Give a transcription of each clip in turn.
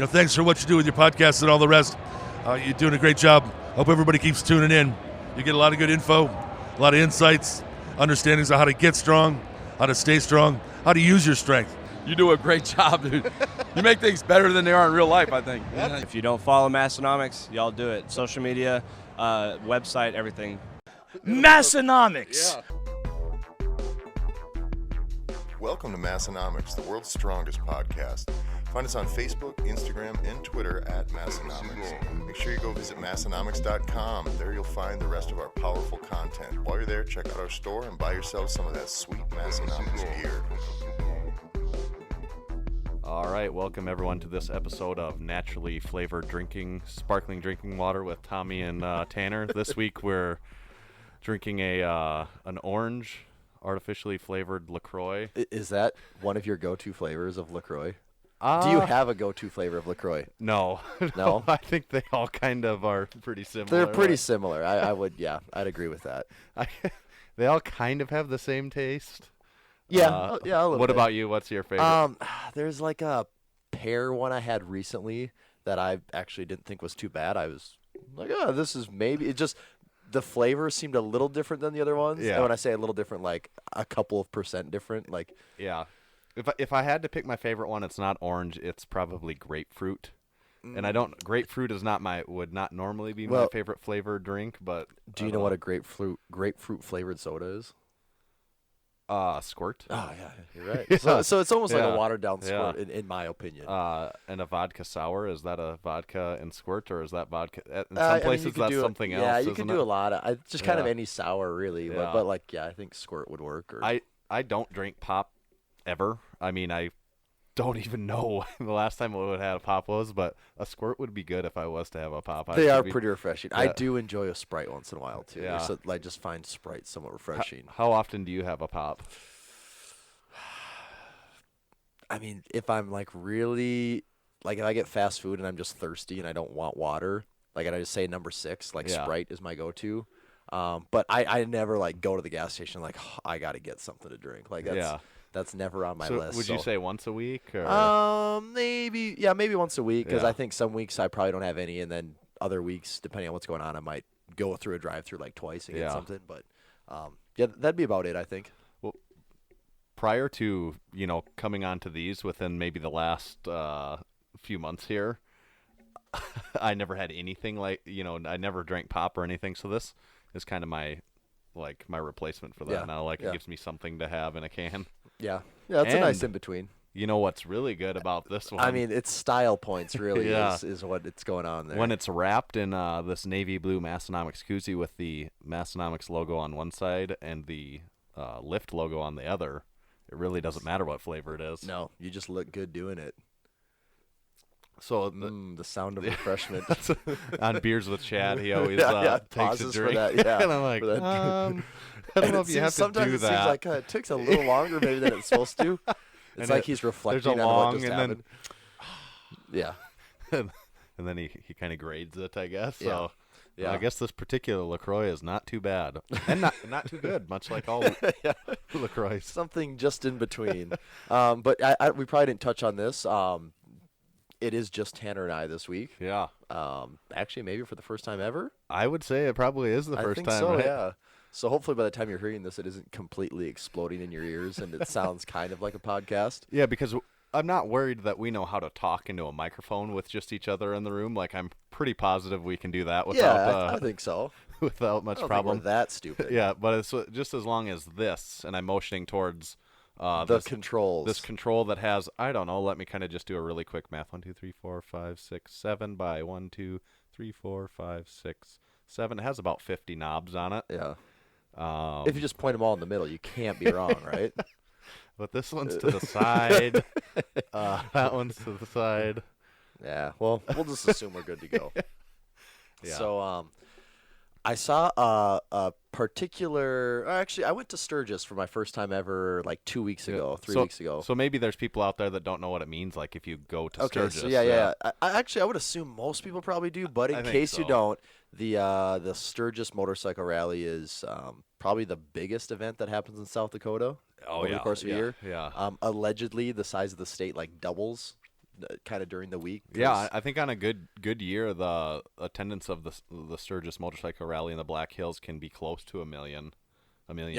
Thanks for what you do with your podcast and all the rest. You're doing a great job. Hope everybody keeps tuning in. You get a lot of good info, a lot of insights, understandings of how to get strong, how to stay strong, how to use your strength. You do a great job, dude. You make things better than they are in real life, I think. If you don't follow Massenomics, y'all do it. Social media, website, everything. Massenomics. Yeah. Welcome to Massenomics, the world's strongest podcast. Find us on Facebook, Instagram, and Twitter at Massenomics. Make sure you go visit Massenomics.com. There you'll find the rest of our powerful content. While you're there, check out our store and buy yourself some of that sweet Massenomics gear. All right, welcome everyone to this episode of Naturally Flavored Sparkling Drinking Water with Tommy and Tanner. This week we're drinking an orange, artificially flavored LaCroix. Is that one of your go-to flavors of LaCroix? Do you have a go-to flavor of LaCroix? No. No? I think they all kind of are pretty similar. They're pretty similar. I'd agree with that. They all kind of have the same taste. Yeah, a little What bit. about you? What's your favorite? There's like a pear one I had recently that I actually didn't think was too bad. I was like, this is maybe it just the flavor seemed a little different than the other ones. Yeah. And when I say a little different, like a couple of percent different. Like Yeah. If I had to pick my favorite one, it's not orange. It's probably grapefruit. And grapefruit would not normally be my favorite flavored drink. But do you know what a grapefruit flavored soda is? Squirt. Oh yeah, you're right. Yeah. So it's almost like Yeah. a watered down squirt, Yeah. in my opinion. And a vodka sour, is that a vodka and squirt, or is that vodka? In some I mean, places you could that's do something else. Yeah, you isn't could it? do a lot of just kind of Yeah. any sour really, Yeah. but I think squirt would work. Or I don't drink pop ever. I mean, I don't even know the last time I would have had a pop was, but a squirt would be good if I was to have a pop. they are pretty refreshing. I Yeah. do enjoy a Sprite once in a while too. Yeah. So I just find Sprite somewhat refreshing. How often do you have a pop? I mean, if I'm like really if I get fast food and I'm just thirsty and I don't want water, and I just say number 6, Yeah. Sprite is my go-to. But I never go to the gas station I got to get something to drink. That's never on my list. Would you say once a week? Or? Maybe once a week because Yeah. I think some weeks I probably don't have any, and then other weeks, depending on what's going on, I might go through a drive-through twice and get something. But that'd be about it, I think. Prior to coming onto these within maybe the last few months here, I never had anything I never drank pop or anything. So this is kind of my replacement for that Yeah, now. It yeah. gives me something to have in a can. Yeah, it's a nice And in between. You know what's really good about this one? I mean, it's style points really Yeah. is what it's going on there. When it's wrapped in this navy blue Massenomics koozie with the Massenomics logo on one side and the Lift logo on the other, it really doesn't matter what flavor it is. No, you just look good doing it. So The sound of refreshment. on Beers with Chad, he always Yeah, takes a pauses for drink. that, yeah, and I'm like, for that. I don't know if it you have seems, to sometimes do it that. seems like it takes a little longer maybe than it's supposed to. It's And like he's reflecting there's a on long what just and happened. Yeah. and then he kind of grades it, I guess. Yeah. So Yeah. I guess this particular LaCroix is not too bad and not too good, much like all Yeah. LaCroix. Something just in between. But we probably didn't touch on this. It is just Tanner and I this week. Yeah. Actually, maybe for the first time ever. I would say it probably is the I first think time. so, right? yeah. So hopefully by the time you're hearing this, it isn't completely exploding in your ears and it sounds kind of like a podcast. Yeah, because I'm not worried that we know how to talk into a microphone with just each other in the room. I'm pretty positive we can do that without I think so. without much I don't problem. think we're that stupid. Yeah, but it's just as long as this, and I'm motioning towards The controls. this control that has, I don't know, let me kind of just do a really quick math. 1, 2, 3, 4, 5, 6, 7 by 1, 2, 3, 4, 5, 6, 7. It has about 50 knobs on it. Yeah. If you just point them all in the middle, you can't be wrong, right? But this one's to the side. That one's to the side. Yeah. Well, we'll just assume we're good to go. Yeah. So, I saw a particular. Actually, I went to Sturgis for my first time ever, 2 weeks ago, 3 weeks ago. So maybe there's people out there that don't know what it means. If you go to Okay, Sturgis. so yeah. I would assume most people probably do, but in I think case you so. don't, The Sturgis Motorcycle Rally is probably the biggest event that happens in South Dakota over the course of a year. Yeah. Allegedly, the size of the state like doubles kind of during the week. Yeah, I think on a good year, the attendance of the Sturgis Motorcycle Rally in the Black Hills can be close to a million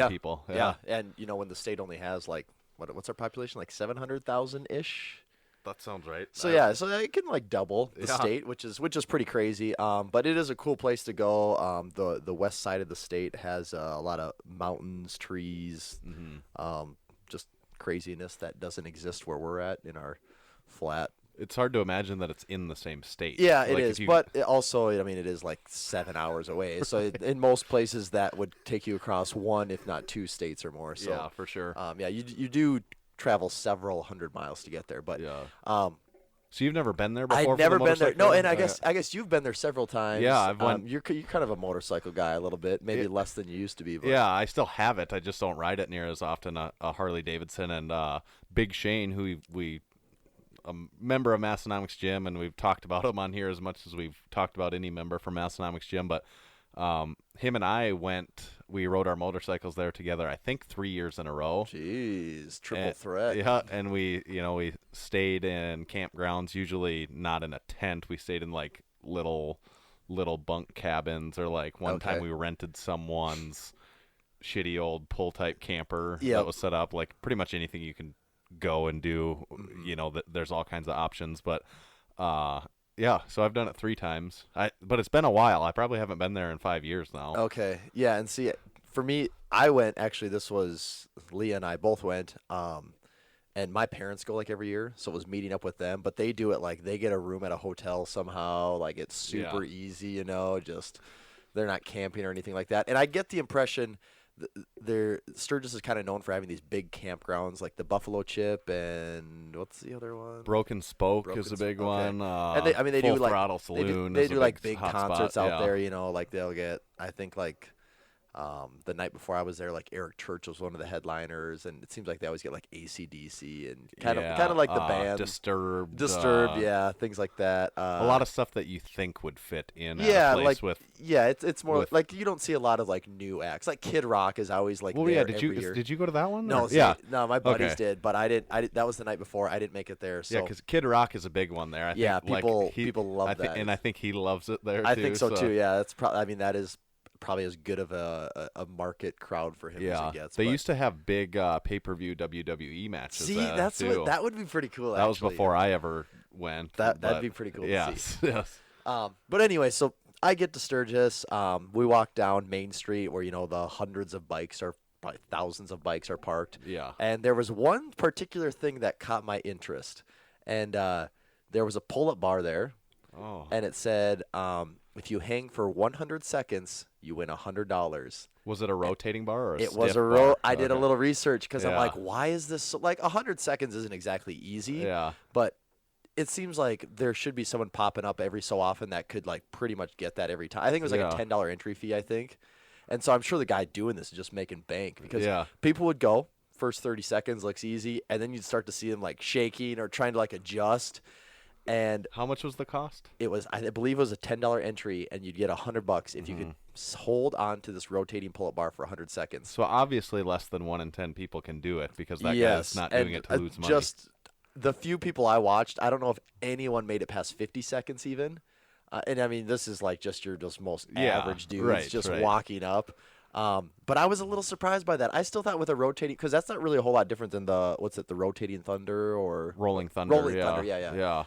people. Yeah, and when the state only has like what's our population, like 700,000 ish. That sounds right. So so it can like double the Yeah. state, which is pretty crazy. But it is a cool place to go. The west side of the state has a lot of mountains, trees, just craziness that doesn't exist where we're at in our flat. It's hard to imagine that it's in the same state. Yeah, Like, it if is. you- But it also, it is like 7 hours away. So in most places, that would take you across one, if not two states or more. So yeah, for sure. you do travel several hundred miles to get there. But Yeah. um, So you've never been there before? I've for the never been there. No, motorcycle? and I guess you've been there several times. Yeah, I've went- You're kind of a motorcycle guy a little bit, maybe less than you used to be. But Yeah, I still have it. I just don't ride it near as often. A Harley Davidson and Big Shane, who we a member of Massenomics Gym, and we've talked about him on here as much as we've talked about any member from Massenomics Gym. But him and I we rode our motorcycles there together, I think 3 years in a row. Jeez, triple And- threat. Yeah, and we stayed in campgrounds, usually not in a tent. We stayed in like little bunk cabins, or like one time Okay. we rented someone's shitty old pull type camper Yep. that was set up, like pretty much anything you can go and do. There's all kinds of options, but yeah, so I've done it 3 times. But it's been a while. I probably haven't been there in 5 years now. Okay, yeah, and see, for me, I went. Actually, this was Leah and I both went. And my parents go like every year, so it was meeting up with them. But they do it like they get a room at a hotel somehow. Like it's super easy, just they're not camping or anything like that. And I get the impression Sturgis is kind of known for having these big campgrounds, like the Buffalo Chip and what's the other one? Broken Spoke Broken is a Spoke, big okay. one. And they Full do like Throttle Saloon. They is do a like big hot concerts spot. out Yeah. there. Like they'll get. I think like the night before I was there, like Eric Church was one of the headliners, and it seems like they always get like AC/DC and kind of like the band Disturbed. yeah, things like that. A lot of stuff that you think would fit in yeah, at a place like with. it's more with- like you don't see a lot of like new acts. Like Kid Rock is always like Well, there yeah. every year. Did you go to that one? No, or- see, yeah. no, my buddies Okay. did, but I didn't. That was the night before. I didn't make it there. So Yeah, because Kid Rock is a big one there. I think, Yeah, like, people love that. and I think he loves it there. I too, think so too. Yeah, that's probably. That is probably as good of a market crowd for him as Yeah, he gets. they but- used to have big pay-per-view WWE matches. see. there, That's too. that would be pretty cool. That was actually. before I ever went. That'd but be pretty cool to yes, see. Yes. But anyway, so I get to Sturgis. We walk down Main Street where the hundreds of bikes are, probably thousands of bikes are parked. Yeah. And there was one particular thing that caught my interest, and there was a pull-up bar there, Oh. and it said, if you hang for 100 seconds, you win $100. Was it a rotating bar or a It was stiff a bar? I did a Okay. little research because I'm Yeah. like, why is this so, like 100 seconds isn't exactly easy, Yeah. but it seems like there should be someone popping up every so often that could like pretty much get that every time. I think it was like Yeah. a $10 entry fee, I think. And so I'm sure the guy doing this is just making bank because Yeah. people would go first 30 seconds looks easy, and then you'd start to see them like shaking or trying to like adjust. And How much was the cost? it was, I believe it was a $10 entry, and you'd get $100 if you could hold on to this rotating pull-up bar for 100 seconds. So obviously less than 1 in 10 people can do it because that Yes, guy's not and, doing it to lose money. Just the few people I watched, I don't know if anyone made it past 50 seconds even. And I mean, this is like just your most Yeah, average dudes right, just right. walking up. But I was a little surprised by that. I still thought with a rotating, because that's not really a whole lot different than the rotating thunder or Rolling Thunder. Rolling yeah. Thunder, yeah. Yeah.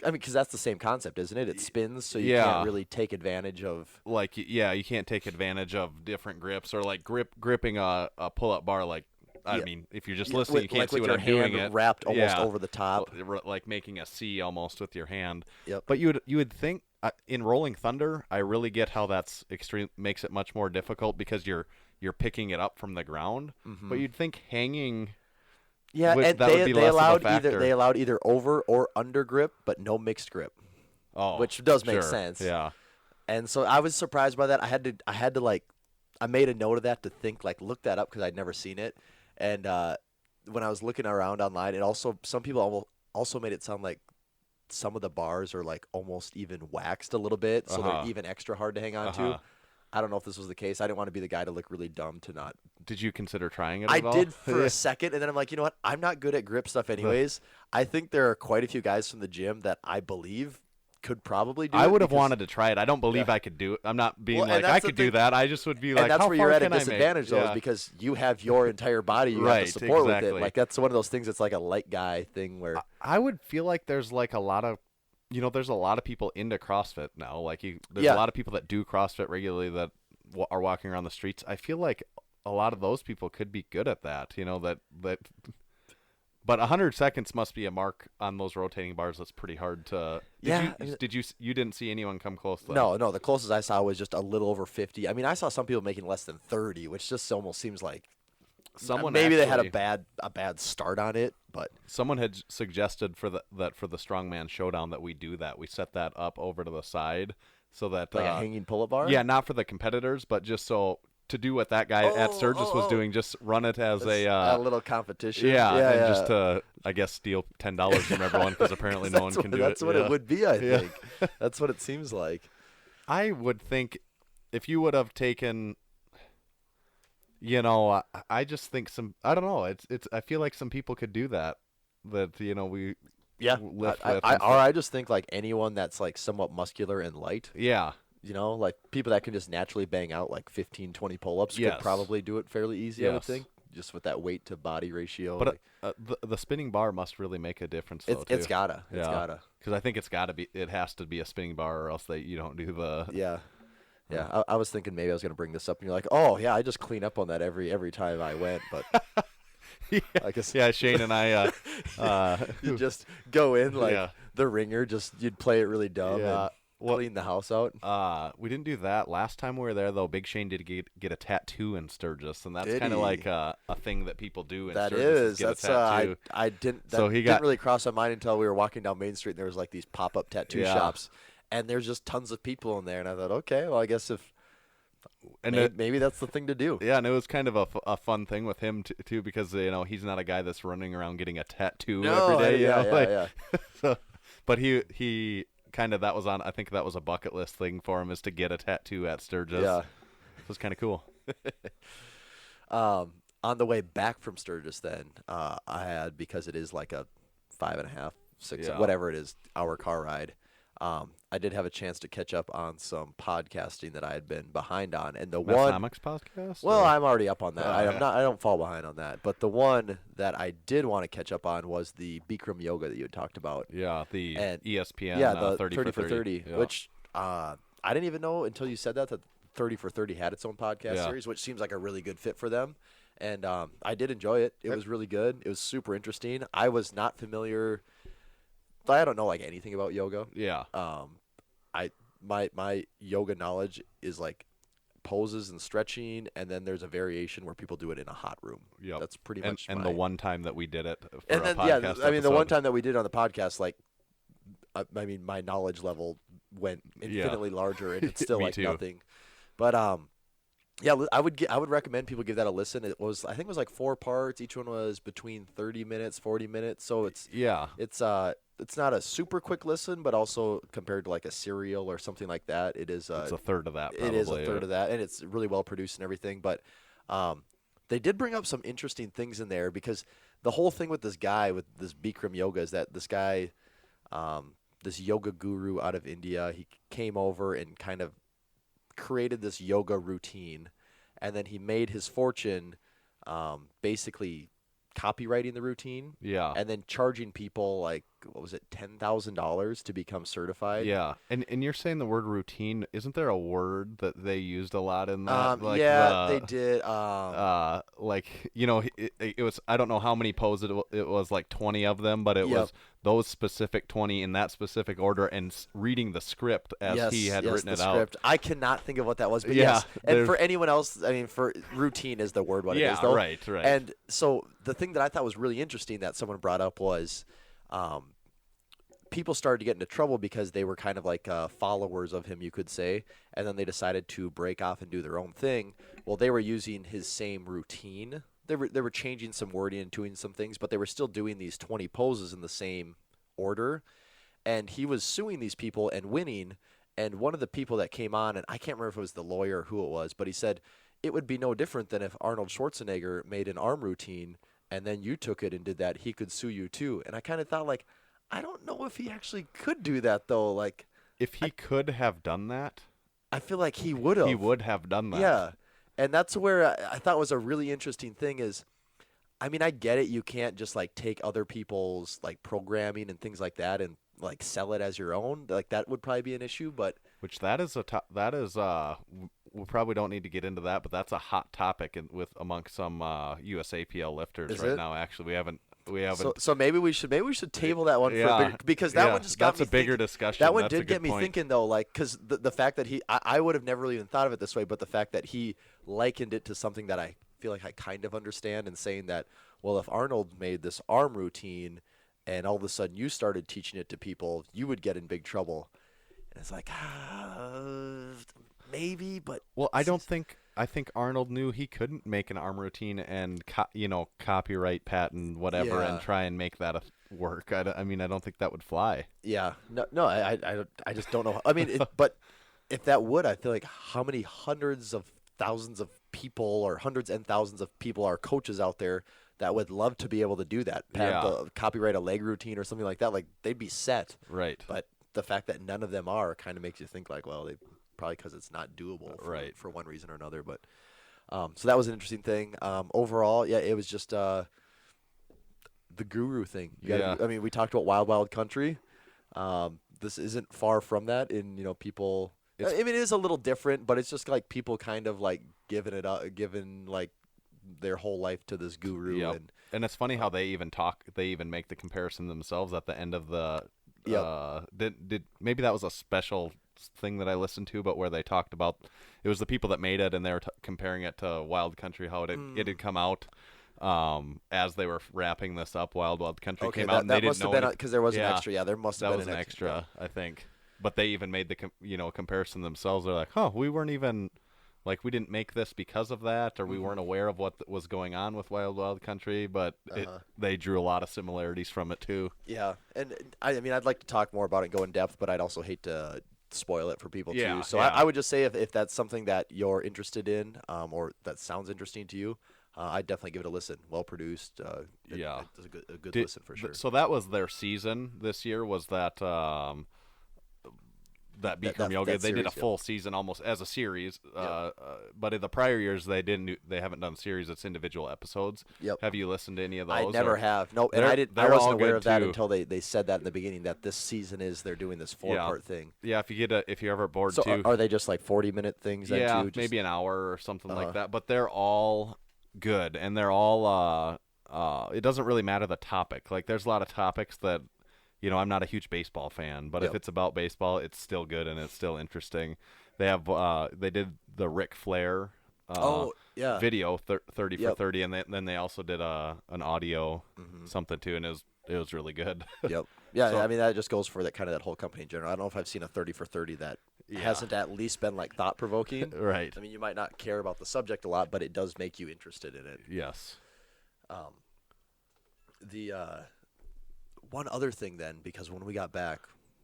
I mean, because that's the same concept, isn't it? It spins, so you Yeah. can't really take advantage of. Like, yeah, you can't take advantage of different grips or like gripping a pull-up bar. Like, I Yeah. mean, if you're just Yeah, listening, with- you can't like see with what your I'm doing. hand It wrapped almost Yeah. over the top. Like making a C almost with your hand. Yep. But you would think in Rolling Thunder, I really get how that's makes it much more difficult because you're picking it up from the ground. Mm-hmm. But you'd think hanging. Yeah, and that would be they less of a allowed factor. they allowed either over or under grip, but no mixed grip. Oh, Which does make sure. sense. Yeah. And so I was surprised by that. I had to like, I made a note of that to think, like, look that up because I'd never seen it. And when I was looking around online, it also, some people also made it sound like some of the bars are like almost even waxed a little bit, so they're even extra hard to hang on to. I don't know if this was the case. I didn't want to be the guy to look really dumb to not. Did you consider trying it I at all? did for a second, and then I'm like, you know what? I'm not good at grip stuff anyways. I think there are quite a few guys from the gym that I believe could probably do it. I would have wanted to try it. I don't believe I could do it. I'm not being Well, like, I could do that. I just would be like, and that's how where far you're at a can I make? disadvantage, though, is because you have your entire body you have to support with it. Like, that's one of those things that's like a light guy thing where. I would feel like there's like a lot of, there's a lot of people into CrossFit now. Like, there's a lot of people that do CrossFit regularly that are walking around the streets. I feel like a lot of those people could be good at that, but 100 seconds must be a mark on those rotating bars that's pretty hard to. You didn't see anyone come close though? No, the closest I saw was just a little over 50. I mean, I saw some people making less than 30, which just almost seems like they had a bad start on it, but someone had suggested for the strongman showdown that we do that. We set that up over to the side so that like a hanging pull-up bar. Yeah, not for the competitors, but just so to do what that guy at Sturgis was doing, just run it as a little competition. Yeah, just to, I guess, steal $10 from everyone because apparently no one can do it. That's what it would be, I think. That's what it seems like. I would think if you would have taken, I just think I don't know. I feel like some people could do that. We lift with. I just think like anyone that's like somewhat muscular and light. Yeah. Like people that can just naturally bang out like 15, 20 pull-ups could probably do it fairly easy, I would think, just with that weight to body ratio. But the spinning bar must really make a difference, though, too. It's gotta. Because I think it has to be a spinning bar or else you don't do the... Yeah. I was thinking maybe I was going to bring this up, and you're like, oh, yeah, I just clean up on that every time I went, but... I guess Shane and I... you just go in like the ringer, you'd play it really dumb. Yeah. Clean the house out. We didn't do that last time we were there, though. Big Shane did get a tattoo in Sturgis, and that's kind of like a thing that people do in Sturgis. That's I didn't. That didn't really cross my mind until we were walking down Main Street, and there was like these pop-up tattoo shops, and there's just tons of people in there, and I thought, okay, well, I guess maybe that's the thing to do. Yeah, and it was kind of a fun thing with him too, because he's not a guy that's running around getting a tattoo every day. But he. Kind of I think that was a bucket list thing for him, is to get a tattoo at Sturgis. Yeah. It was kind of cool. On the way back from Sturgis then, I had, because it is like a 5.5, 6, whatever it is, hour car ride, I did have a chance to catch up on some podcasting that I had been behind on, and the Massenomics podcast. Well, I'm already up on that. I don't fall behind on that. But the one that I did want to catch up on was the Bikram yoga that you had talked about. Yeah, the ESPN. The 30 for 30, which I didn't even know until you said that 30 for 30 had its own podcast series, which seems like a really good fit for them. And I did enjoy it. It was really good. It was super interesting. I was not familiar. I don't know like anything about yoga. Yeah. My yoga knowledge is like poses and stretching, and then there's a variation where people do it in a hot room. Yeah. That's pretty much. And the one time that we did it for and then, a podcast. I mean, the one time that we did it on the podcast, like, I mean, my knowledge level went infinitely larger, and it's still like too. nothing. But I would recommend people give that a listen. I think it was like 4 parts. Each one was between 30 minutes, 40 minutes. So it's not a super quick listen, but also compared to like a serial or something like that, it's a third of that. Probably, it is a third of that, and it's really well produced and everything. But they did bring up some interesting things in there, because the whole thing with this guy, with this Bikram yoga, is that this guy, this yoga guru out of India, he came over and kind of created this yoga routine, and then he made his fortune basically copywriting the routine, and then charging people like, what was it, $10,000 to become certified. Yeah, and you're saying the word routine. Isn't there a word that they used a lot in that? They did. It was, I don't know how many poses it was, like 20 of them, but it was those specific 20 in that specific order, and reading the script as he had written it out. I cannot think of what that was, but yes. And for anyone else, I mean, for routine is the word what it is, though. Right. And so the thing that I thought was really interesting that someone brought up was people started to get into trouble because they were kind of like followers of him, you could say, and then they decided to break off and do their own thing. Well, they were using his same routine. They were changing some wording and doing some things, but they were still doing these 20 poses in the same order. and he was suing these people and winning. And one of the people that came on, and I can't remember if it was the lawyer or who it was, but he said it would be no different than if Arnold Schwarzenegger made an arm routine and then you took it and did that. He could sue you too. And I kind of thought, like, I don't know if he actually could do that though. Like, If he could have done that, I feel like he would have. he would have done that. Yeah, and that's where I thought was a really interesting thing is, I mean, I get it. You can't just like take other people's like programming and things like that and like sell it as your own. Like that would probably be an issue. But Which that is we probably don't need to get into that, but that's a hot topic amongst some USAPL lifters Is right it? now. Actually, we haven't. so maybe we should table that one for a Yeah, bigger, because that yeah, one just got that's me a bigger thinking. discussion. That one That's a did get good me point. thinking though, like because the fact that I would have never even thought of it this way, but the fact that he likened it to something that I feel like I kind of understand, and saying that, well, if Arnold made this arm routine and all of a sudden you started teaching it to people, you would get in big trouble. And it's like, maybe, but Well, I think Arnold knew he couldn't make an arm routine and copyright patent whatever Yeah. and try and make that work. I mean, I don't think that would fly. yeah, no, I just don't know. I mean, but if that would, I feel like how many hundreds of thousands of people or hundreds and thousands of people are coaches out there that would love to be able to do that, copyright a leg routine or something like that. Like they'd be set. Right. But the fact that none of them are kind of makes you think like, well, they probably because it's not doable for one reason or another. But so that was an interesting thing. Overall, yeah, it was just the guru thing. I mean, we talked about Wild Wild Country. This isn't far from that in, people. I mean, it is a little different, but it's just like people kind of like giving like their whole life to this guru. Yep. And it's funny how they even make the comparison themselves at the end of the did maybe that was a special thing that I listened to, but where they talked about it was the people that made it, and they were comparing it to Wild Country, how it had come out as they were wrapping this up. Wild Wild Country came out, and they didn't know because there was an extra. Yeah, there must have been an extra, I think. But they even made the comparison themselves. They're like, we weren't even like, we didn't make this because of that, or we weren't aware of what was going on with Wild Wild Country, but they drew a lot of similarities from it too. Yeah, and I mean, I'd like to talk more about it and go in depth, but I'd also hate to spoil it for people too. So I would just say if that's something that you're interested in, or that sounds interesting to you, I'd definitely give it a listen. Well produced. It's a good listen for sure. So that was their season this year. Was that that Bikram Yoga? that They did a series, full season almost as a series. But in the prior years, they haven't done series. It's individual episodes. Yep. Have you listened to any of those? I never have. No, and I they're wasn't all aware good, of that too. until they said that in the beginning, that this season they're doing this 4-part thing. Yeah, if you're ever bored So too. are they just like 40-minute things then Yeah, too? Just, maybe an hour or something like that. But they're all good, and they're all. It doesn't really matter the topic. Like, there's a lot of topics that, I'm not a huge baseball fan, but if it's about baseball, it's still good and it's still interesting. They have they did the Ric Flair video 30 for 30, and then they also did an audio something too, and it was really good. Yep. Yeah, So- I mean, that just goes for that whole company in general. I don't know if I've seen a 30 for 30 that hasn't at least been like thought provoking. Right. I mean, you might not care about the subject a lot, but it does make you interested in it. Yes. The one other thing then, because when we got back,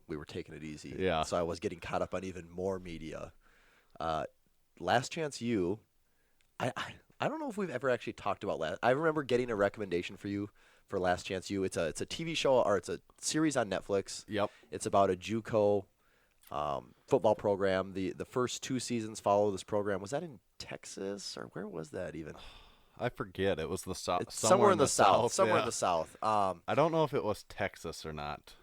we were taking it easy. Yeah. So I was getting caught up on even more media. Last Chance U, I don't know if we've ever actually talked about I remember getting a recommendation for you for Last Chance U. It's a TV show, or it's a series on Netflix. Yep. It's about a JUCO football program. The first 2 seasons follow this program. Was that in Texas, or where was that even? I forget. It was the south. It's somewhere in the south. Somewhere in yeah. the south. I don't know if it was Texas or not,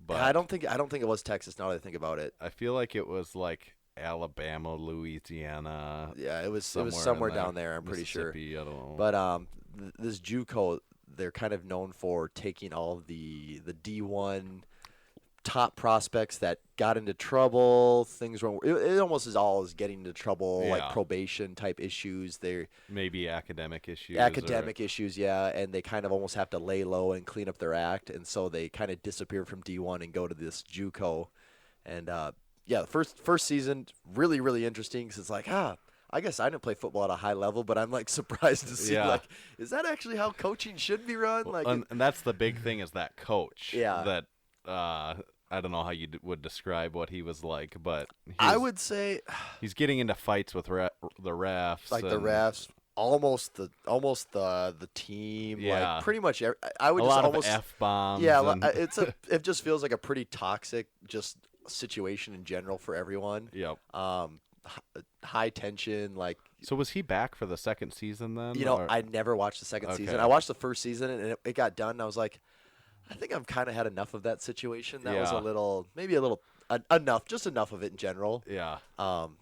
but I don't think it was Texas. Now that I think about it, I feel like it was like Alabama, Louisiana. yeah, it was somewhere somewhere in down there. I'm pretty sure. Mississippi, I don't know. But this JUCO, they're kind of known for taking all of the D1 top prospects that got into trouble. Things wrong. It almost is all is getting into trouble, like Yeah. probation type issues. They're Maybe academic issues. issues, yeah, and they kind of almost have to lay low and clean up their act, and so they kind of disappear from D1 and go to this JUCO, and the first season really, really interesting, because it's like, I guess I didn't play football at a high level, but I'm like surprised to see like, is that actually how coaching should be run? Well, Like, and that's the big thing, is that coach. Yeah. That I don't know how you would describe what he was like, but I would say he's getting into fights with the refs. like the refs, almost the team, Yeah. like pretty much. I would a just lot almost of f-bombs. yeah. and- It just feels like a pretty toxic just situation in general for everyone. Yep. High tension, like. So was he back for the second season then? You know, or- I never watched the second season. Okay. I watched the first season, and it got done, and I was like, I think I've kind of had enough of that situation. That was Yeah. maybe a little, enough, just enough of it in general. Yeah.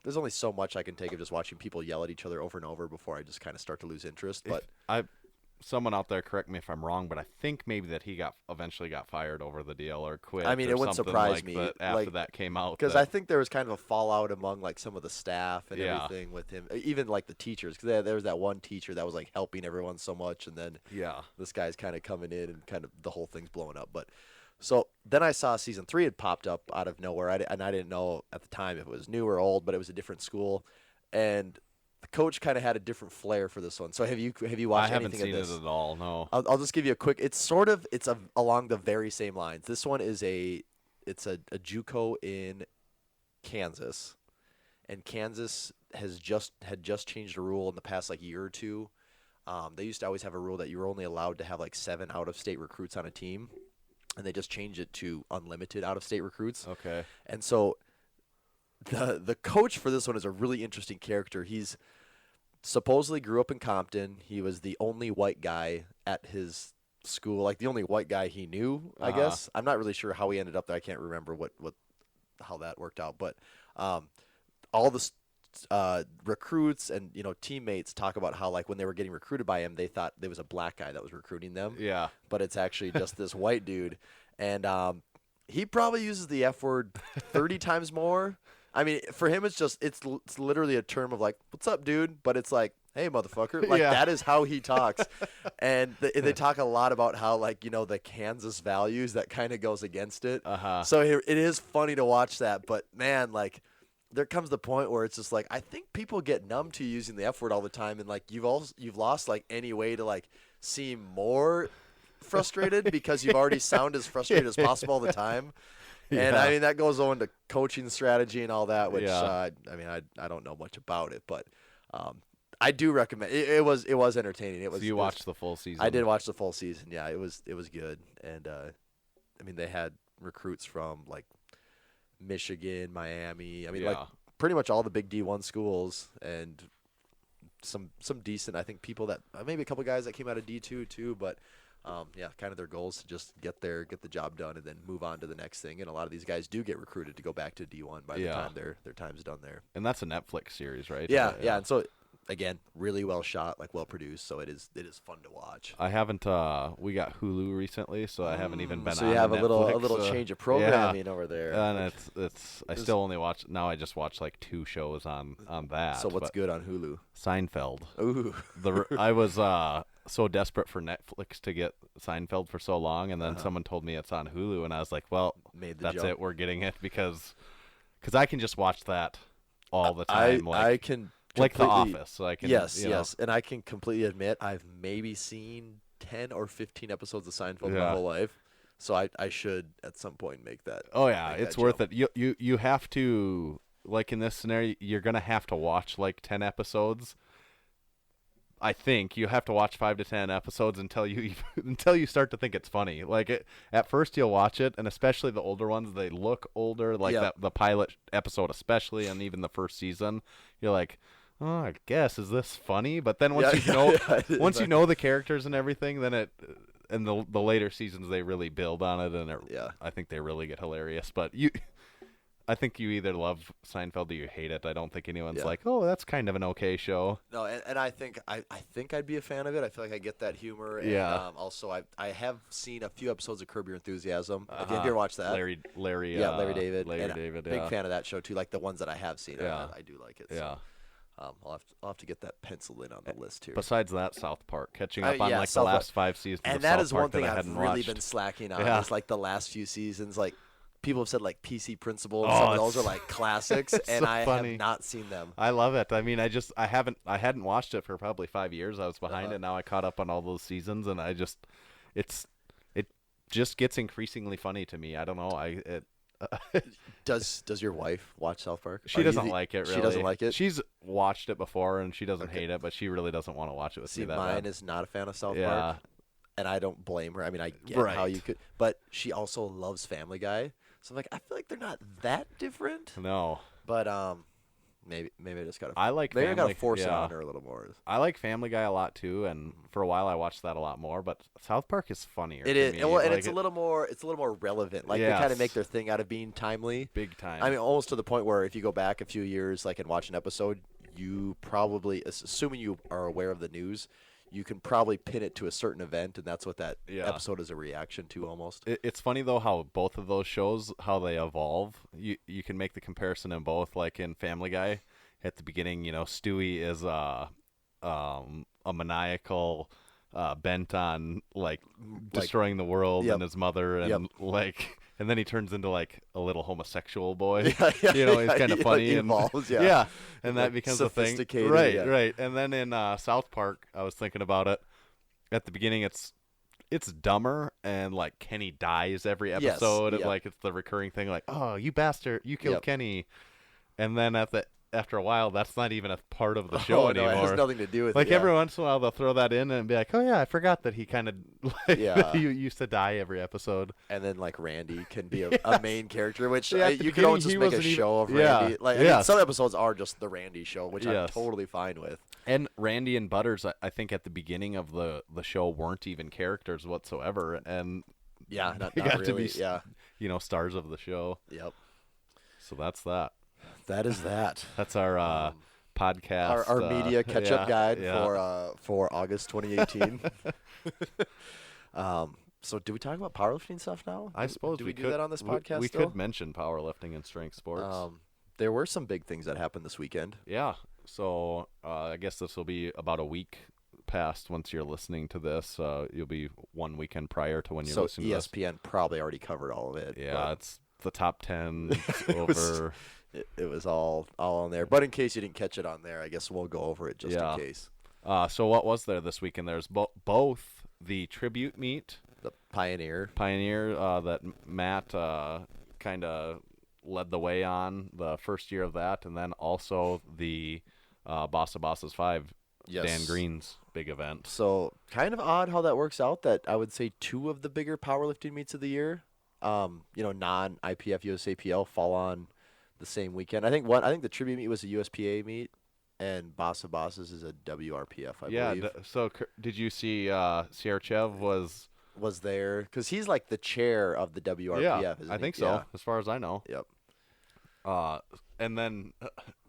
There's only so much I can take of just watching people yell at each other over and over before I just kind of start to lose interest. But Someone out there, correct me if I'm wrong, but I think maybe that he eventually got fired over the deal or quit. I mean, or it wouldn't something surprise like me, that after that came out. because that- I think there was kind of a fallout among like some of the staff and Yeah. everything with him, even like the teachers, because there was that one teacher that was like helping everyone so much, and then yeah. this guy's kind of coming in and kind of the whole thing's blowing up. But so then I saw season 3 had popped up out of nowhere, and I didn't know at the time if it was new or old, but it was a different school, and the coach kind of had a different flair for this one. So have you watched I haven't anything seen of this? it at all. No. I'll just give you a quick. It's along the very same lines. This one is a JUCO in Kansas, and Kansas had just changed a rule in the past like year or two. They used to always have a rule that you were only allowed to have like 7 out-of-state recruits on a team, and they just changed it to unlimited out-of-state recruits. Okay. And so the coach for this one is a really interesting character. He's supposedly grew up in Compton. He was the only white guy at his school, like the only white guy he knew, I guess. I'm not really sure how he ended up there. I can't remember how that worked out. But all the recruits and teammates talk about how like when they were getting recruited by him, they thought there was a black guy that was recruiting them. Yeah. But it's actually just this white dude, and he probably uses the F word 30 times more. I mean, for him, it's literally a term of like, "What's up, dude?" But it's like, "Hey, motherfucker!" Like Yeah. that is how he talks, and they talk a lot about how like the Kansas values that kind of goes against it. So it is funny to watch that, but man, like there comes the point where it's just like I think people get numb to using the F word all the time, and like you've lost like any way to like seem more frustrated because you've already sound as frustrated as possible all the time. And I mean that goes on to coaching strategy and all that, which I don't know much about it, but I do recommend. It was entertaining. So you watched the full season? I did watch the full season. Yeah, it was good, and I mean they had recruits from like Michigan, Miami. I mean like pretty much all the big D1 schools, and some decent. I think people that maybe a couple guys that came out of D2 too, but. Kind of their goals to just get the job done and then move on to the next thing. And a lot of these guys do get recruited to go back to D1 by the time their time's done there. And that's a Netflix series, right? Yeah. And so again, really well shot, like well produced. So it is fun to watch. I haven't. We got Hulu recently, so I haven't even been. So on you have a Netflix, little change of programming over there. And it's. I still only watch now. I just watch like 2 shows on that. So what's but good on Hulu? Seinfeld. Ooh. I was so desperate for Netflix to get Seinfeld for so long, and then someone told me it's on Hulu, and I was like, well, that's jump. it. We're getting it because I can just watch that all the time. I can like The completely- Office. So I can. Yes, and I can completely admit I've maybe seen 10 or 15 episodes of Seinfeld in my whole life, so I should at some point make that. Oh yeah, make it's that worth jump. it. You have to, like in this scenario, you're gonna have to watch like 10 episodes. I think you have to watch 5 to 10 episodes until you start to think it's funny. Like at first you'll watch it, and especially the older ones, they look older. Like the pilot episode, especially, and even the first season, you're like, oh, I guess is this funny? But then once you know the characters and everything, then and the later seasons they really build on it, and I think they really get hilarious. But I think you either love Seinfeld or you hate it. I don't think anyone's like, oh, that's kind of an okay show. No, and I think I'd be a fan of it. I feel like I get that humor. And, also, I have seen a few episodes of Curb Your Enthusiasm. Have you ever watched that? Larry David. David. Big fan of that show too. Like the ones that I have seen. Yeah. I do like it. Yeah. So, I'll have to get that penciled in on the list here. Besides that, South Park, catching up on South the last 5 seasons. And of that South is Park one thing that I I've hadn't really watched. been slacking on. Yeah. Is like the last few seasons. Like people have said, like PC Principle and some of those are like classics, and so I funny. have not seen them. I love it. I mean, I hadn't watched it for probably 5 years. I was behind it. Now I caught up on all those seasons, and it just gets increasingly funny to me. I don't know. Does your wife watch South Park? She doesn't like it, really. She doesn't like it? She's watched it before, and she doesn't Okay. hate it, but she really doesn't want to watch it with See, me that mine bad. is not a fan of South Yeah. Park, and I don't blame her. I mean, I get how Right. you could, but she also loves Family Guy. So I'm like, I feel like they're not that different. No. But maybe I just gotta. I like maybe I Family, gotta force it yeah. on her a little more. I like Family Guy a lot, too, and for a while I watched that a lot more, but South Park is funnier It to is, me. well, and Like, it's a little more relevant. Like they kind Yes. of make their thing out of being timely. big time. I mean, almost to the point where if you go back a few years, like and watch an episode, you probably, assuming you are aware of the news, you can probably pin it to a certain event, and that's what that Yeah. episode is a reaction to almost. It's funny, though, how both of those shows, how they evolve. You can make the comparison in both. Like in Family Guy, at the beginning, Stewie is a maniacal bent on like destroying the world Yep. and his mother, and Yep. like, and then he turns into like a little homosexual boy. Yeah, He's kind of he, funny like, and evolves, yeah. and that Like, becomes a thing. sophisticated, Right, yeah. right. And then in South Park, I was thinking about it. At the beginning, it's dumber, and like Kenny dies every Yes, episode, and yep. like it's the recurring thing, like, oh, you bastard, you killed Yep. Kenny. And then after a while, that's not even a part of the show Oh, anymore. no, it has nothing to do with Like it. yeah. every once in a while, they'll throw that in and be like, "Oh yeah, I forgot that he kind of like Yeah. you used to die every episode." And then like Randy can be a main character, which Yeah, at the you could always beginning, just he make a wasn't even- show of Yeah, Randy. Like I mean, yes. some episodes are just the Randy show, which I'm Yes. totally fine with. And Randy and Butters, I think at the beginning of the show weren't even characters whatsoever, and Yeah, not they got to really. be Yeah, stars of the show. yep. So that's that. That is that. That's our podcast. Our media catch-up guide yeah. for August 2018. So do we talk about powerlifting stuff now? I suppose do we do could that on this we- podcast. We still? could mention powerlifting and strength sports. There were some big things that happened this weekend. Yeah. So I guess this will be about a week past once you're listening to this. You'll be one weekend prior to when you're So listening to this. ESPN probably already covered all of it. Yeah, but it's the top 10 It was- over. it was all on there. But in case you didn't catch it on there, I guess we'll go over it just Yeah. in case. So what was there this weekend? There's both the tribute meet, The Pioneer. Pioneer, that Matt kind of led the way on the first year of that, and then also the Boss of Bosses 5, Yes. Dan Green's big event. So kind of odd how that works out. That I would say two of the bigger powerlifting meets of the year, non-IPF USAPL fall on the same weekend. I think the tribute meet was a USPA meet, and Boss of Bosses is a WRPF. I believe So did you see Sierchev was there because he's like the chair of the WRPF. Yeah, isn't I he? think so, Yeah. as far as I know. Yep. And then,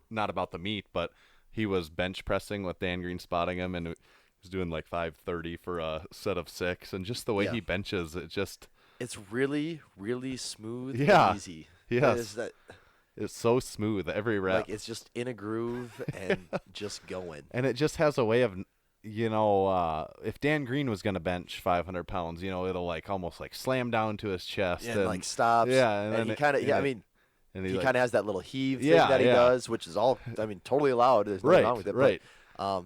not about the meet, but he was bench pressing with Dan Green spotting him, and he was doing like 530 for a set of 6, and just the way Yeah. he benches, It's really, really smooth Yeah. and easy. Yes. It is that, it's so smooth every rep. like it's just in a groove and just going. And it just has a way of, if Dan Green was going to bench 500 pounds, it'll like almost like slam down to his chest. And like stops. Yeah, And, then he it- kind of, and yeah, I it- mean, and he like- kind of has that little heave thing Yeah, that he yeah. does, which is all, I mean, totally allowed. There's nothing wrong with it. right. But,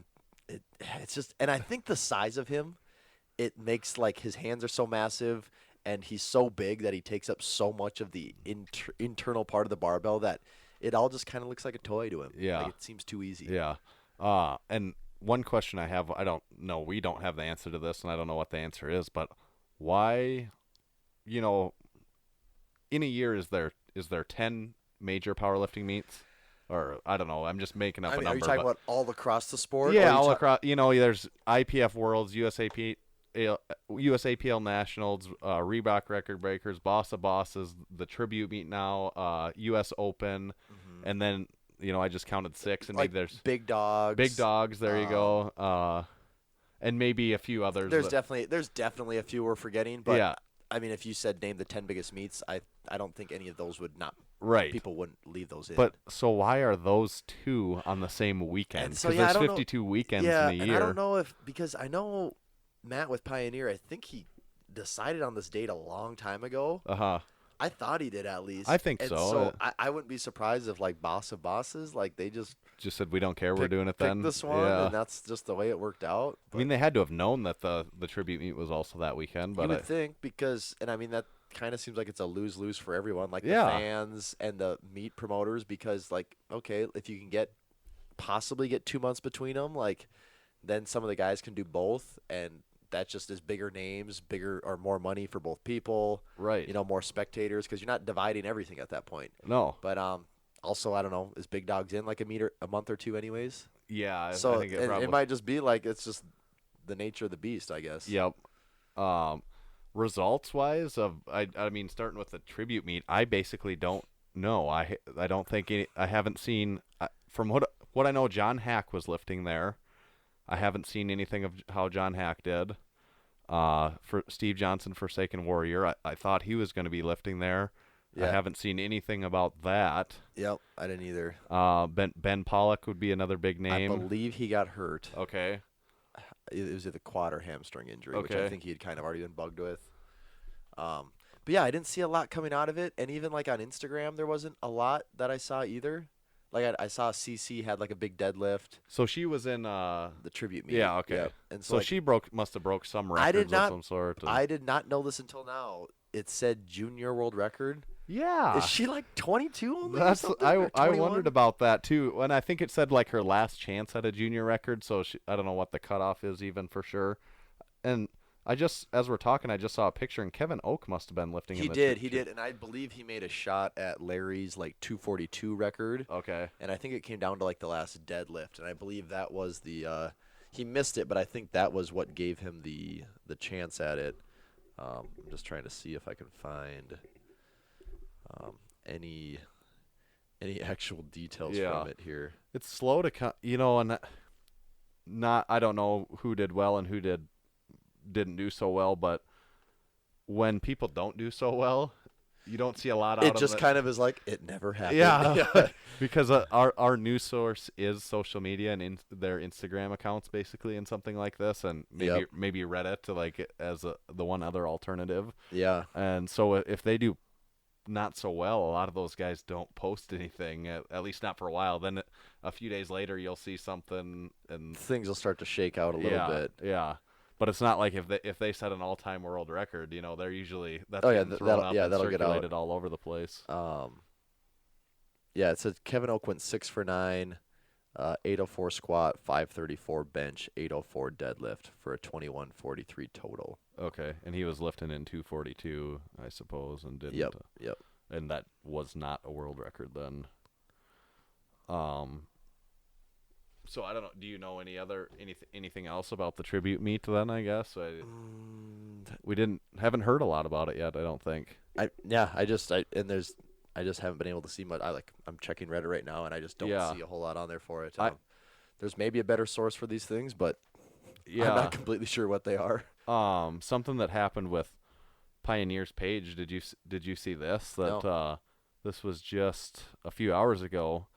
it's just, and I think the size of him, it makes like his hands are so massive and he's so big that he takes up so much of the internal part of the barbell that it all just kind of looks like a toy to him. Yeah. Like it seems too easy. Yeah. And one question I have, I don't know, we don't have the answer to this, and I don't know what the answer is, but why, in a year, is there 10 major powerlifting meets? Or, I don't know, I'm just making up I mean, a number. are you talking but- about all across the sport? or Yeah, are you all ta- across, there's IPF Worlds, USAPL Nationals, Reebok Record Breakers, Boss of Bosses, the Tribute meet now, US Open, and then, I just counted 6, and like maybe there's big dogs. Big Dogs, there you go. And maybe a few others. There's definitely a few we're forgetting, but Yeah. I mean, if you said name the 10 biggest meets, I don't think any of those would not. Right. People wouldn't leave those in. But so why are those two on the same weekend? And Because so, yeah, I there's don't know- 52 weekends yeah, in a and year. I don't know because I know Matt with Pioneer, I think he decided on this date a long time ago. Uh-huh. I thought he did at least. I think And so. So I wouldn't be surprised if like Boss of Bosses, like they just Just said we don't care, we're picked- doing it picked then. this one, yeah. and that's just the way it worked out. I mean, they had to have known that the tribute meet was also that weekend, You but would think because, and I mean that kind of seems like it's a lose-lose for everyone, like Yeah. the fans and the meat promoters, because like, okay, if you can possibly get 2 months between them, like then some of the guys can do both, and that just is bigger names, bigger or more money for both people, Right. more spectators, because you're not dividing everything at that point. No. But also, I don't know, is Big Dog's in like a month or two anyways? Yeah. So I think it probably. it might just be like it's just the nature of the beast, I guess. Yep. Results wise, I mean, starting with the tribute meet, I basically don't know. I don't think I haven't seen from what I know. John Hack was lifting there. I haven't seen anything of how John Hack did. For Steve Johnson, Forsaken Warrior, I thought he was going to be lifting there. Yeah. I haven't seen anything about that. Yep, I didn't either. Ben Pollock would be another big name. I believe he got hurt. Okay. It was either quad or hamstring injury, which I Okay. think he had kind of already been bugged with. But yeah, I didn't see a lot coming out of it, and even like on Instagram, there wasn't a lot that I saw either. Like I saw CC had like a big deadlift, So she was in. the tribute meet. Yeah. Okay. Yep. And So like, she must have broke some records I did not. of some sort. and- I did not know this until now. It said junior world record. Yeah. Is she like 22 only? or That's something, I or I 21? wondered about that too, and I think it said like her last chance at a junior record. So I don't know what the cutoff is even for sure. And as we're talking, I just saw a picture, and Kevin Oak must have been lifting. He in the did, and I believe he made a shot at Larry's like 242 record. Okay. And I think it came down to like the last deadlift, and I believe that was the he missed it, but I think that was what gave him the chance at it. I'm just trying to see if I can find any actual details Yeah. from it here. It's slow to come, and not. I don't know who did well and who didn't do so well, but when people don't do so well, you don't see a lot out of It just kind of is like it never happened. Yeah, because our news source is social media and their Instagram accounts, basically, and something like this, and maybe Reddit, like as the one other alternative. Yeah. And so if they do not so well, a lot of those guys don't post anything, at least not for a while. Then a few days later, you'll see something, and Things will start to shake out a little bit. Yeah. But it's not like if they set an all-time world record, they're usually that's Oh, yeah, getting thrown up and that'll get out. circulated all over the place. Yeah, it says Kevin Oak went 6 for 9, 804 squat, 534 bench, 804 deadlift for a 2143 total. Okay, and he was lifting in 242, I suppose, and didn't. Yep. And that was not a world record then. So I don't know. Do you know anything else about the tribute meet then? I guess we haven't heard a lot about it yet. I don't think. I just haven't been able to see much. I'm checking Reddit right now, and I just don't see a whole lot on there for it. There's maybe a better source for these things, but I'm not completely sure what they are. Something that happened with Pioneer's page. Did you see this? That No. This was just a few hours ago.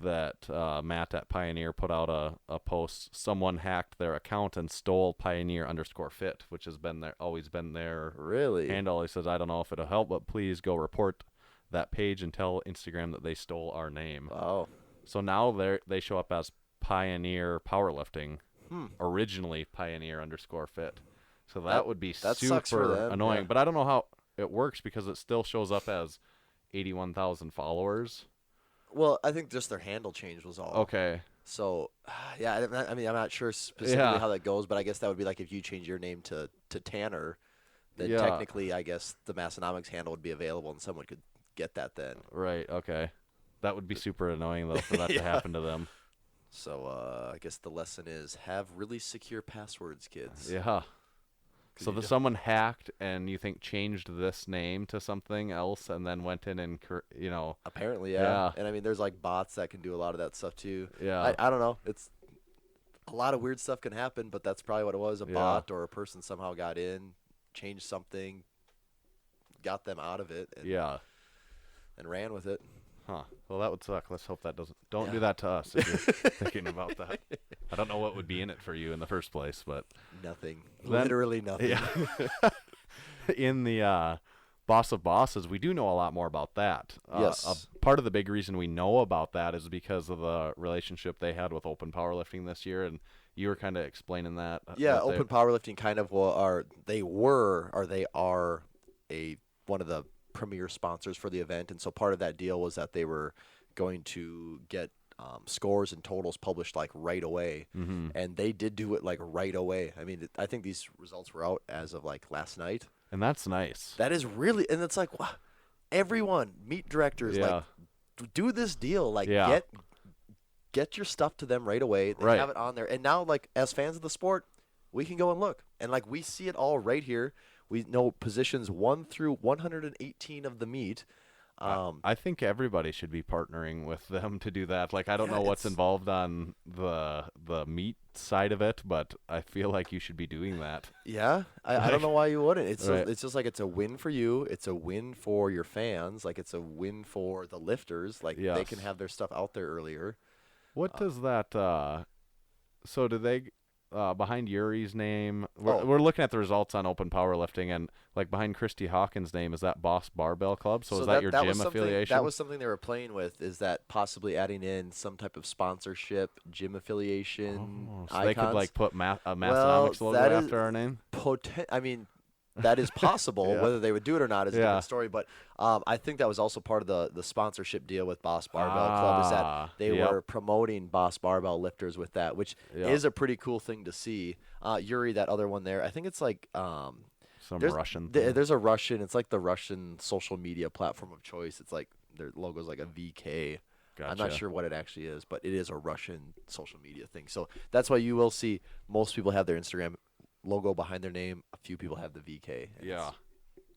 That Matt at Pioneer put out a post. Someone hacked their account and stole Pioneer_fit, which has always been their Really? handle. He says, I don't know if it'll help, but please go report that page and tell Instagram that they stole our name. Oh. So now they show up as Pioneer Powerlifting, originally Pioneer_fit. So that would be that sucks for super them, annoying. yeah. But I don't know how it works because it still shows up as 81,000 followers. Well, I think just their handle change was all. Okay. So, yeah, I'm not sure specifically how that goes, but I guess that would be like if you change your name to Tanner, then technically, I guess the Massenomics handle would be available and someone could get that then. Right, okay. That would be super annoying, though, for that to happen to them. So, I guess the lesson is have really secure passwords, kids. Yeah. So someone hacked and you think changed this name to something else and then went in and, Apparently, yeah. And I mean, there's like bots that can do a lot of that stuff too. Yeah. I don't know. It's a lot of weird stuff can happen, but that's probably what it was. A bot or a person somehow got in, changed something, got them out of it, and ran with it. Huh. Well, that would suck. Let's hope that don't do that to us if you're thinking about that. I don't know what would be in it for you in the first place, but nothing. Literally nothing. Yeah. In the Boss of Bosses, we do know a lot more about that. Yes. A part of the big reason we know about that is because of the relationship they had with Open Powerlifting this year, and you were kind of explaining that. Yeah, Open Powerlifting kind of are a one of the premier sponsors for the event, and so part of that deal was that they were going to get scores and totals published like right away, and they did do it like right away. I mean, I think these results were out as of like last night. And that's nice. That is really, and it's like, wow, everyone, meet directors, like, do this deal, like, get your stuff to them right away. They have it on there, and now, like, as fans of the sport, we can go and look, and like we see it all right here. We know positions 1 through 118 of the meet. I think everybody should be partnering with them to do that. Like, I don't know what's involved on the meat side of it, but I feel like you should be doing that. Yeah, I don't know why you wouldn't. It's just like it's a win for you. It's a win for your fans. Like, it's a win for the lifters. Like, they can have their stuff out there earlier. What does that? So do they? Behind Yuri's name, we're looking at the results on open powerlifting, and like behind Christy Hawkins' name, is that Boss Barbell Club? So is that your gym affiliation? That was something they were playing with. Is that possibly adding in some type of sponsorship, gym affiliation? So they could like put a Massenomics logo after our name. I mean, that is possible. Whether they would do it or not is a different story. But I think that was also part of the sponsorship deal with Boss Barbell Club, is that they were promoting Boss Barbell lifters with that, which is a pretty cool thing to see. Yuri, that other one there, I think it's like some Russian thing. There's a Russian. It's like the Russian social media platform of choice. It's like their logo's like a VK. Gotcha. I'm not sure what it actually is, but it is a Russian social media thing. So that's why you will see most people have their Instagram logo behind their name. A few people have the VK.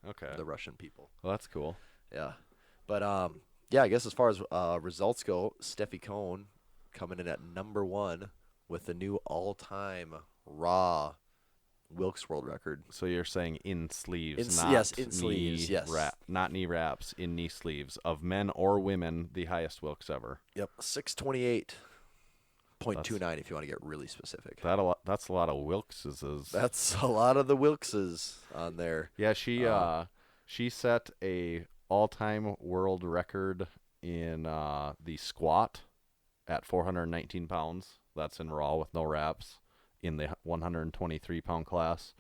Okay. The Russian people. Well, that's cool. Yeah. But I guess as far as results go, Steffi Cohn coming in at number 1 with the new all-time raw Wilks world record. So you're saying in sleeves, in sleeves, yes. Not knee wraps, in knee sleeves of men or women, the highest Wilks ever. Yep, 628.29 if you want to get really specific. That's a lot of Wilkses. That's a lot of the Wilkses on there. Yeah, she set a all-time world record in the squat at 419 pounds. That's in raw with no wraps in the 123-pound class.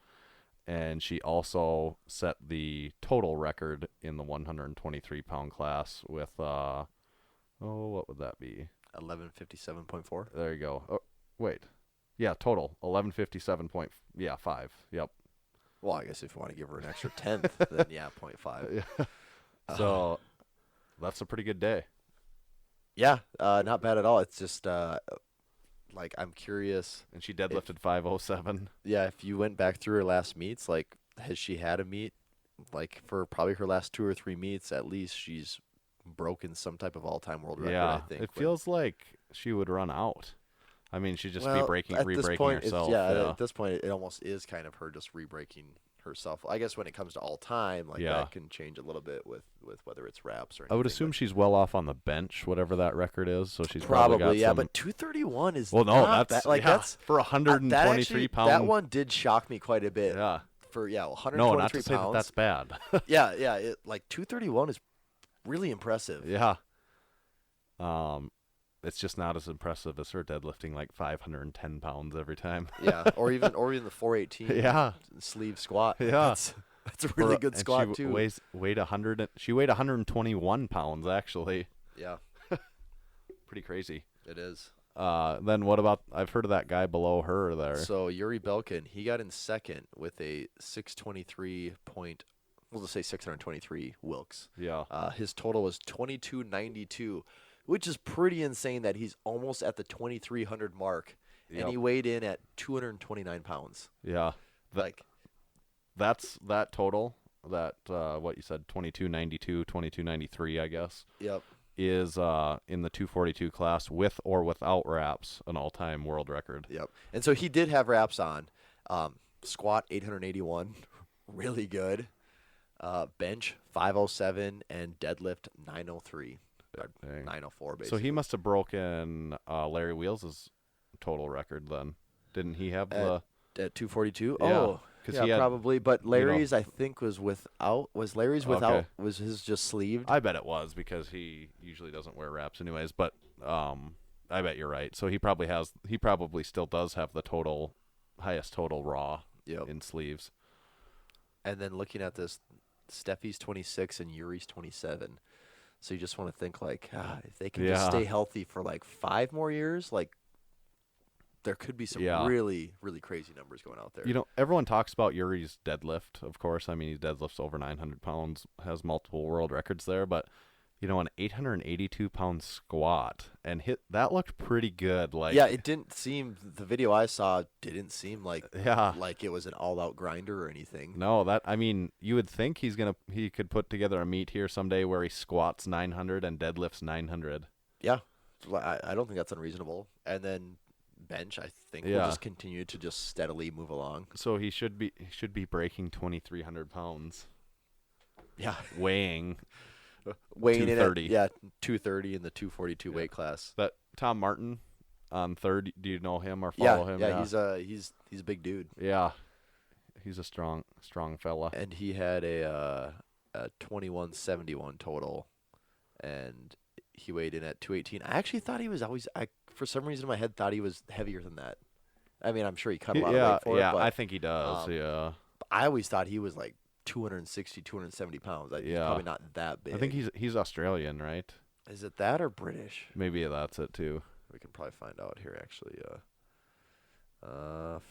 And she also set the total record in the 123-pound class with, what would that be? 1157.4. There you go. Oh, wait. Yeah, total. 1157.5. Yep. Well, I guess if you want to give her an extra tenth, then 0.5. So that's a pretty good day. Yeah, not bad at all. It's just like I'm curious. And she deadlifted 507. Yeah, if you went back through her last meets, like has she had a meet? Like for probably her last 2 or 3 meets, at least she's broken some type of all-time world record. I think it feels like she would run out. I mean, she'd just be re-breaking herself. At this point, it almost is kind of her just re-breaking herself. I guess when it comes to all-time, like that can change a little bit with whether it's wraps or anything. I would assume she's well off on the bench, whatever that record is. So she's probably got but 231 is that's for 123 pounds. That one did shock me quite a bit. Yeah. For 123 no, not to pounds. say that's bad. yeah. Like 231 is really impressive. Yeah. It's just not as impressive as her deadlifting like 510 pounds every time. or even the 418 sleeve squat. Yeah. That's a really good squat too. Weighed 100. She weighed 121 pounds actually. Yeah. Pretty crazy. It is. Then what about? I've heard of that guy below her there. So Yuri Belkin, he got in second with a 623 point. We'll just say 623 Wilks. Yeah. His total was 2292, which is pretty insane that he's almost at the 2300 mark, and he weighed in at 229 pounds. Yeah. That's that total. That what you said, 2292, 2293, I guess. Yep. Is in the 242 class with or without wraps an all-time world record. Yep. And so he did have wraps on. Squat 881, really good. Bench 507 and deadlift 903. 904 basically. So he must have broken Larry Wheels' total record then. Didn't he have at 242? Yeah. Oh, yeah, probably. But Larry's, I think, was without. Was Larry's without? Okay. Was his just sleeved? I bet it was because he usually doesn't wear wraps anyways. But I bet you're right. So he probably still does have the highest total raw in sleeves. And then looking at this Steffi's 26 and Yuri's 27. So you just want to think like, if they can Yeah. just stay healthy for like 5 more years, like there could be some really, really crazy numbers going out there. You know, everyone talks about Yuri's deadlift, of course. I mean, he deadlifts over 900 pounds, has multiple world records there. But, you know, an 882-pound squat, and that looked pretty good. Like, yeah, it didn't seem, the video I saw didn't seem like Yeah. like it was an all-out grinder or anything. No, I mean, you would think he could put together a meet here someday where he squats 900 and deadlifts 900. Yeah, I don't think that's unreasonable. And then bench, I think, will just continue to just steadily move along. So he should be breaking 2,300 pounds. Yeah, weighing in at 230. 230 in the 242 weight class. That Tom Martin on third. Do you know him or follow him? Yeah, he's a big dude. Yeah, he's a strong fella. And he had a 2171 total, and he weighed in at 218. I actually thought he was for some reason in my head thought he was heavier than that. I mean, I'm sure he cut a lot of weight for it. But I think he does. I always thought he was like 260, 270 pounds. He's probably not that big. I think he's Australian, right? Is it that or British? Maybe that's it too. We can probably find out here, actually.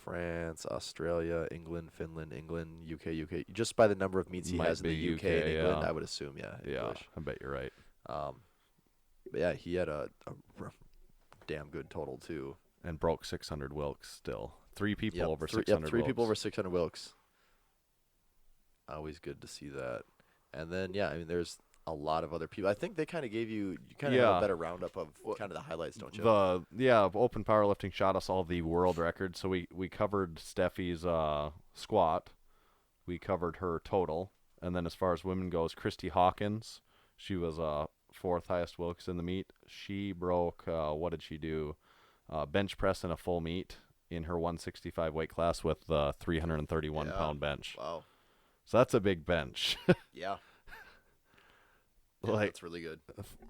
France, Australia, England, Finland, England, UK. Just by the number of meets he has in the UK and England, I would assume, English. I bet you're right. But yeah, he had a damn good total too. And broke 600 Wilks still. 3 people over 600 Yep, 3 Wilks. people over 600 Wilks. Always good to see that. And then, I mean, there's a lot of other people. I think they kind of gave you kind of have a better roundup of kind of the highlights, don't you? Open powerlifting shot us all the world records. So we covered Steffi's squat. We covered her total. And then as far as women goes, Christy Hawkins, she was 4th highest Wilks in the meet. She broke, what did she do? Bench press in a full meet in her 165 weight class with the 331-pound bench. Wow. So that's a big bench. Yeah, like, that's really good.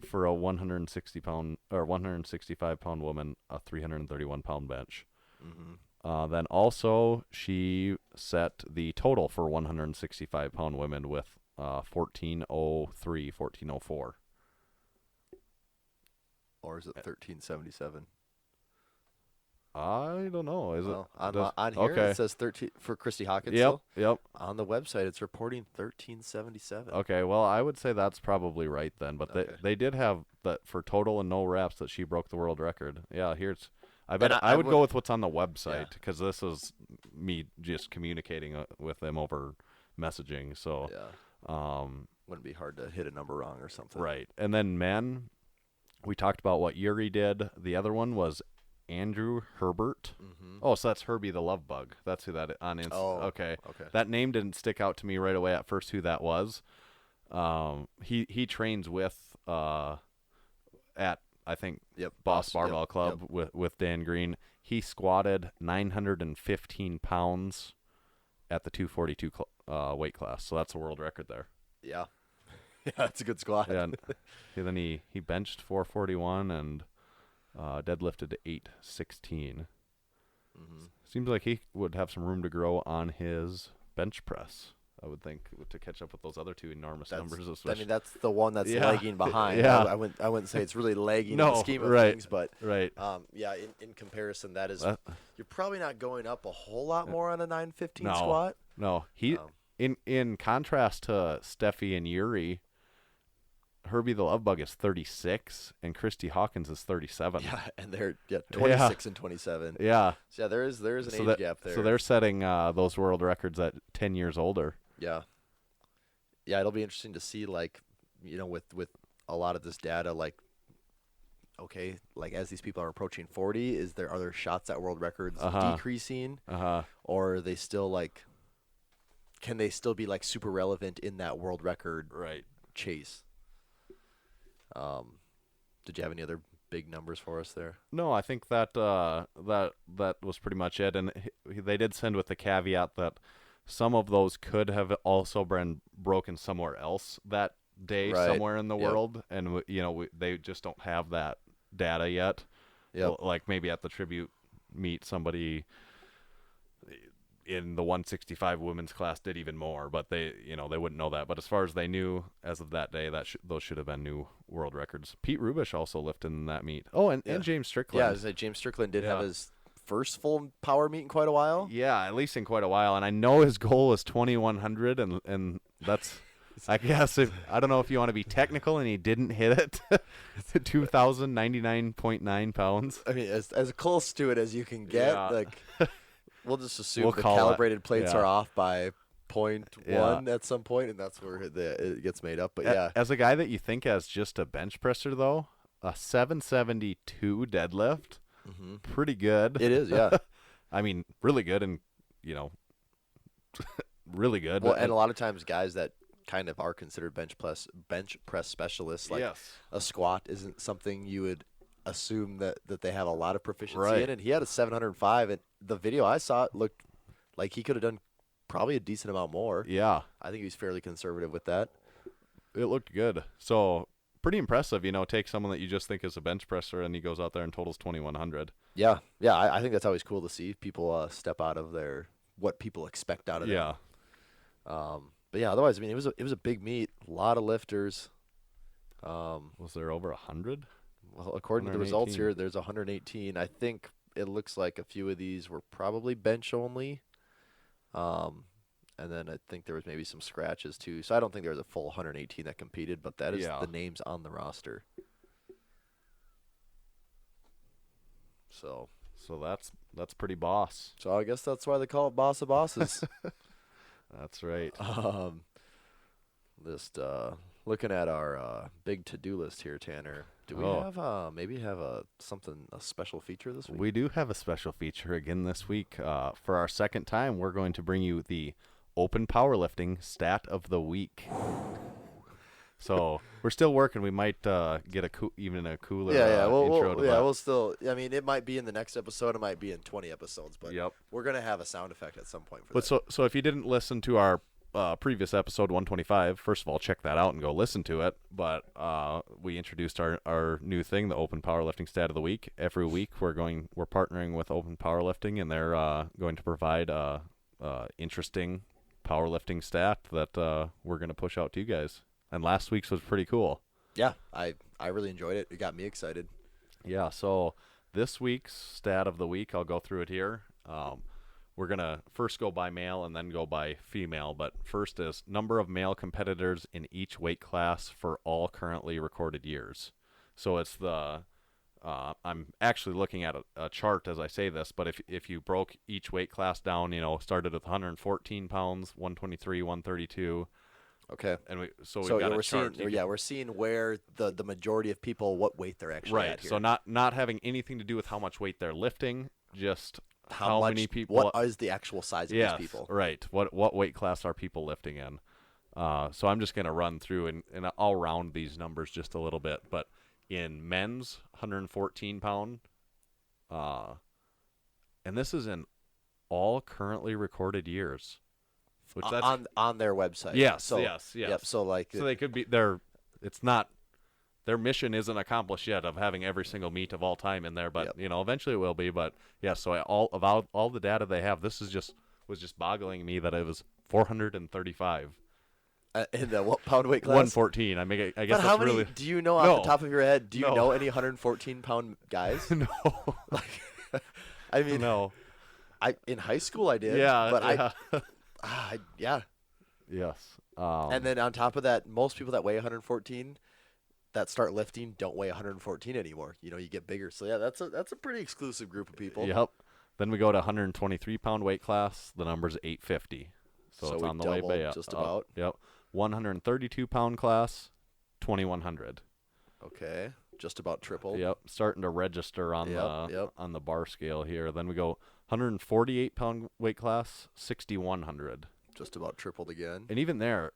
For a 160-pound or 165-pound woman, a 331-pound bench. Mm-hmm. Then also she set the total for 165-pound women with 1403, 1404. Or is it 1377? I don't know. Is it on here? Okay. It says 13 for Christy Hawkins. Yep. Still? Yep. On the website, it's reporting 1377. Okay. Well, I would say that's probably right then. But they did have that for total and no reps that she broke the world record. Yeah. Here's. I bet I would go with what's on the website because this is me just communicating with them over messaging. So. Wouldn't be hard to hit a number wrong or something. Right. And then men, we talked about what Yuri did. The other one was Andrew Herbert. Mm-hmm. Oh, so that's Herbie the Love Bug. That's who that on Insta. Oh, okay. okay. That name didn't stick out to me right away at first who that was. He trains with at I think Boss Barbell Club with Dan Green. He squatted 915 pounds at the 242 weight class. So that's a world record there. Yeah. Yeah, that's a good squat. Yeah. And then he benched 441 and deadlifted to 816. Mm-hmm. Seems like he would have some room to grow on his bench press, I would think, to catch up with those other two enormous numbers. I mean, that's the one that's lagging behind. Yeah. I wouldn't say it's really lagging in the scheme of things, but in comparison, that is you're probably not going up a whole lot more on a 915 squat. No, in contrast to Steffi and Yuri, Herbie the Love Bug is 36 and Christy Hawkins is 37. Yeah, and they're 26 and 27. Yeah. So yeah, there is an age gap there. So they're setting those world records at 10 years older. Yeah. Yeah, it'll be interesting to see, like, you know, with a lot of this data, like, okay, like as these people are approaching 40, are there shots at world records decreasing, or are they still like, can they still be like super relevant in that world record chase? Did you have any other big numbers for us there? No, I think that that was pretty much it. And they did send with the caveat that some of those could have also been broken somewhere else that day, somewhere in the world, and they just don't have that data yet. Like maybe at the tribute meet, somebody in the 165 women's class did even more, but they wouldn't know that. But as far as they knew as of that day, those should have been new world records. Pete Rubish also lifted in that meet. Oh, and James Strickland. Yeah, I was like, James Strickland did have his first full power meet in quite a while. Yeah, at least in quite a while. And I know his goal is 2,100, and that's, I guess, I don't know if you want to be technical, and he didn't hit it. 2,099.9 pounds. I mean, as close to it as you can get. Yeah. Like, we'll just assume We'll the call calibrated that. plates Yeah. are off by 0.1 at some point, and that's where it gets made up. But yeah, As a guy that you think as just a bench presser, though, a 772 deadlift, pretty good. it is. Yeah. I mean, really good, and really good. Well, and a lot of times guys that kind of are considered bench press specialists, like Yes. a squat isn't something you would assume that they have a lot of proficiency Right. in. And he had a 705, and the video I saw, it looked like he could have done probably a decent amount more. Yeah, I think he was fairly conservative with that. it looked good. So pretty impressive, take someone that you just think is a bench presser, and he goes out there and totals 2,100. Yeah, I think that's always cool to see people step out of what people expect out of them. Yeah. But yeah, otherwise, I mean, it was a big meet, a lot of lifters. Was there over 100? Well, according to the results 118. here, there's 118. I think it looks like a few of these were probably bench only. And then I think there was maybe some scratches too. So I don't think there was a full 118 that competed, but that is the names on the roster. So that's pretty boss. I guess that's why they call it Boss of Bosses. That's right. Just looking at our big to-do list here, Tanner. Do we have a special feature this week? We do have a special feature again this week. For our second time, we're going to bring you the Open Powerlifting Stat of the Week. So we're still working. We might get even a cooler intro to that. We'll still. I mean, it might be in the next episode. It might be in 20 episodes. But we're gonna have a sound effect at some point for that. So if you didn't listen to our previous episode 125, first of all, check that out and go listen to it. But we introduced our new thing, the Open Powerlifting Stat of the Week. Every week we're partnering with Open Powerlifting, and they're going to provide interesting powerlifting stat that we're going to push out to you guys. And last week's was pretty cool. Yeah, I really enjoyed it. It got me excited. Yeah, so this week's stat of the week, I'll go through it here. We're going to first go by male and then go by female, but first is number of male competitors in each weight class for all currently recorded years. So it's I'm actually looking at a chart as I say this, but if you broke each weight class down, started with 114 pounds, 123, 132. Okay. And we've got a chart. We're seeing where the majority of people, what weight they're actually at here. So not having anything to do with how much weight they're lifting, just how many people. What is the actual size of these people? Right. What weight class are people lifting in? So I'm just going to run through and I'll round these numbers just a little bit. But in men's, 114 pound, and this is in all currently recorded years. Which that's, on their website. Yes. Yep. So they could be it's not their mission isn't accomplished yet of having every single meet of all time in there, but eventually it will be. But yeah, so all the data they have, this was just boggling me that it was 435. In the what pound weight class? 114. I guess. But that's how many really, do you know off the top of your head? Do you know any 114 pound guys? No. I mean, no. In high school I did. Yeah. But yeah. Yes. And then on top of that, most people that weigh 114 that start lifting don't weigh 114 anymore. You get bigger. So yeah, that's a pretty exclusive group of people. Yep. Then we go to 123 pound weight class. The number's 850. So it's on the way back. Just about. Yep. 132 pound class, 2100. Okay. Just about triple. Yep. Starting to register on on the bar scale here. Then we go 148 pound weight class, 6100. Just about tripled again. And even there,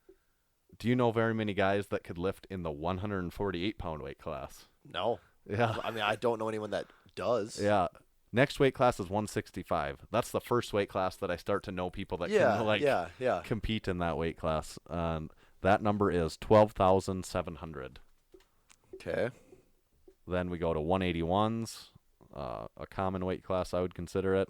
do you know very many guys that could lift in the 148 pound weight class? No. Yeah. I mean, I don't know anyone that does. Yeah. Next weight class is 165. That's the first weight class that I start to know people that can compete in that weight class. That number is 12,700. Okay. Then we go to 181s, a common weight class I would consider it,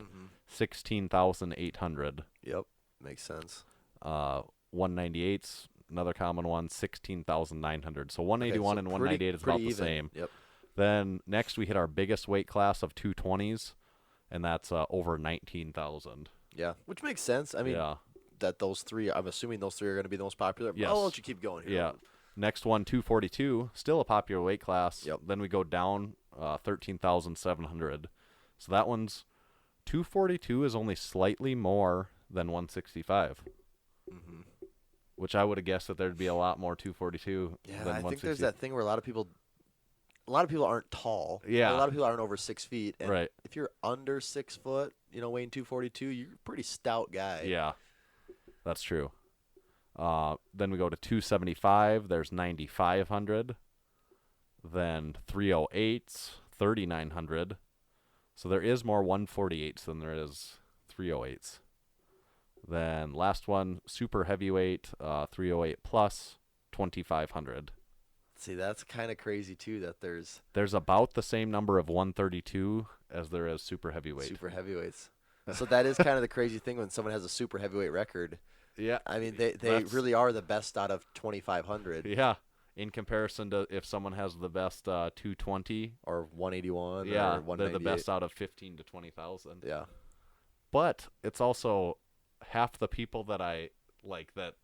$16,800. Yep, makes sense. 198's another common one, $16,900. So 181 and 198 is about the same. Yep. Then next we hit our biggest weight class of 220s, and that's over 19,000. Yeah, which makes sense. I mean, that those three, I'm assuming those three are going to be the most popular. Yes. I'll let you keep going here. Yeah. Next one, 242, still a popular weight class. Yep. Then we go down 13,700. So that one's 242 is only slightly more than 165. Mm-hmm. Which I would have guessed that there'd be a lot more 242 Yeah, than 160. I think there's that thing where a lot of people aren't tall. Yeah. A lot of people aren't over 6 feet. And Right. if you're under 6 foot, weighing 242, you're a pretty stout guy. Yeah, that's true. Then we go to 275. There's 9,500. Then 308s, 3,900. So there is more 148s than there is 308s. Then last one, super heavyweight, 308 plus, 2,500. See, that's kind of crazy too. That there's about the same number of 132 as there is super heavyweight. super heavyweights. So that is kind of the crazy thing when someone has a super heavyweight record. Yeah. I mean, they really are the best out of 2,500. Yeah. In comparison to if someone has the best 220 or 181 yeah, or 198. they're the best out of 15 to 20,000. Yeah. But it's also half the people that I like that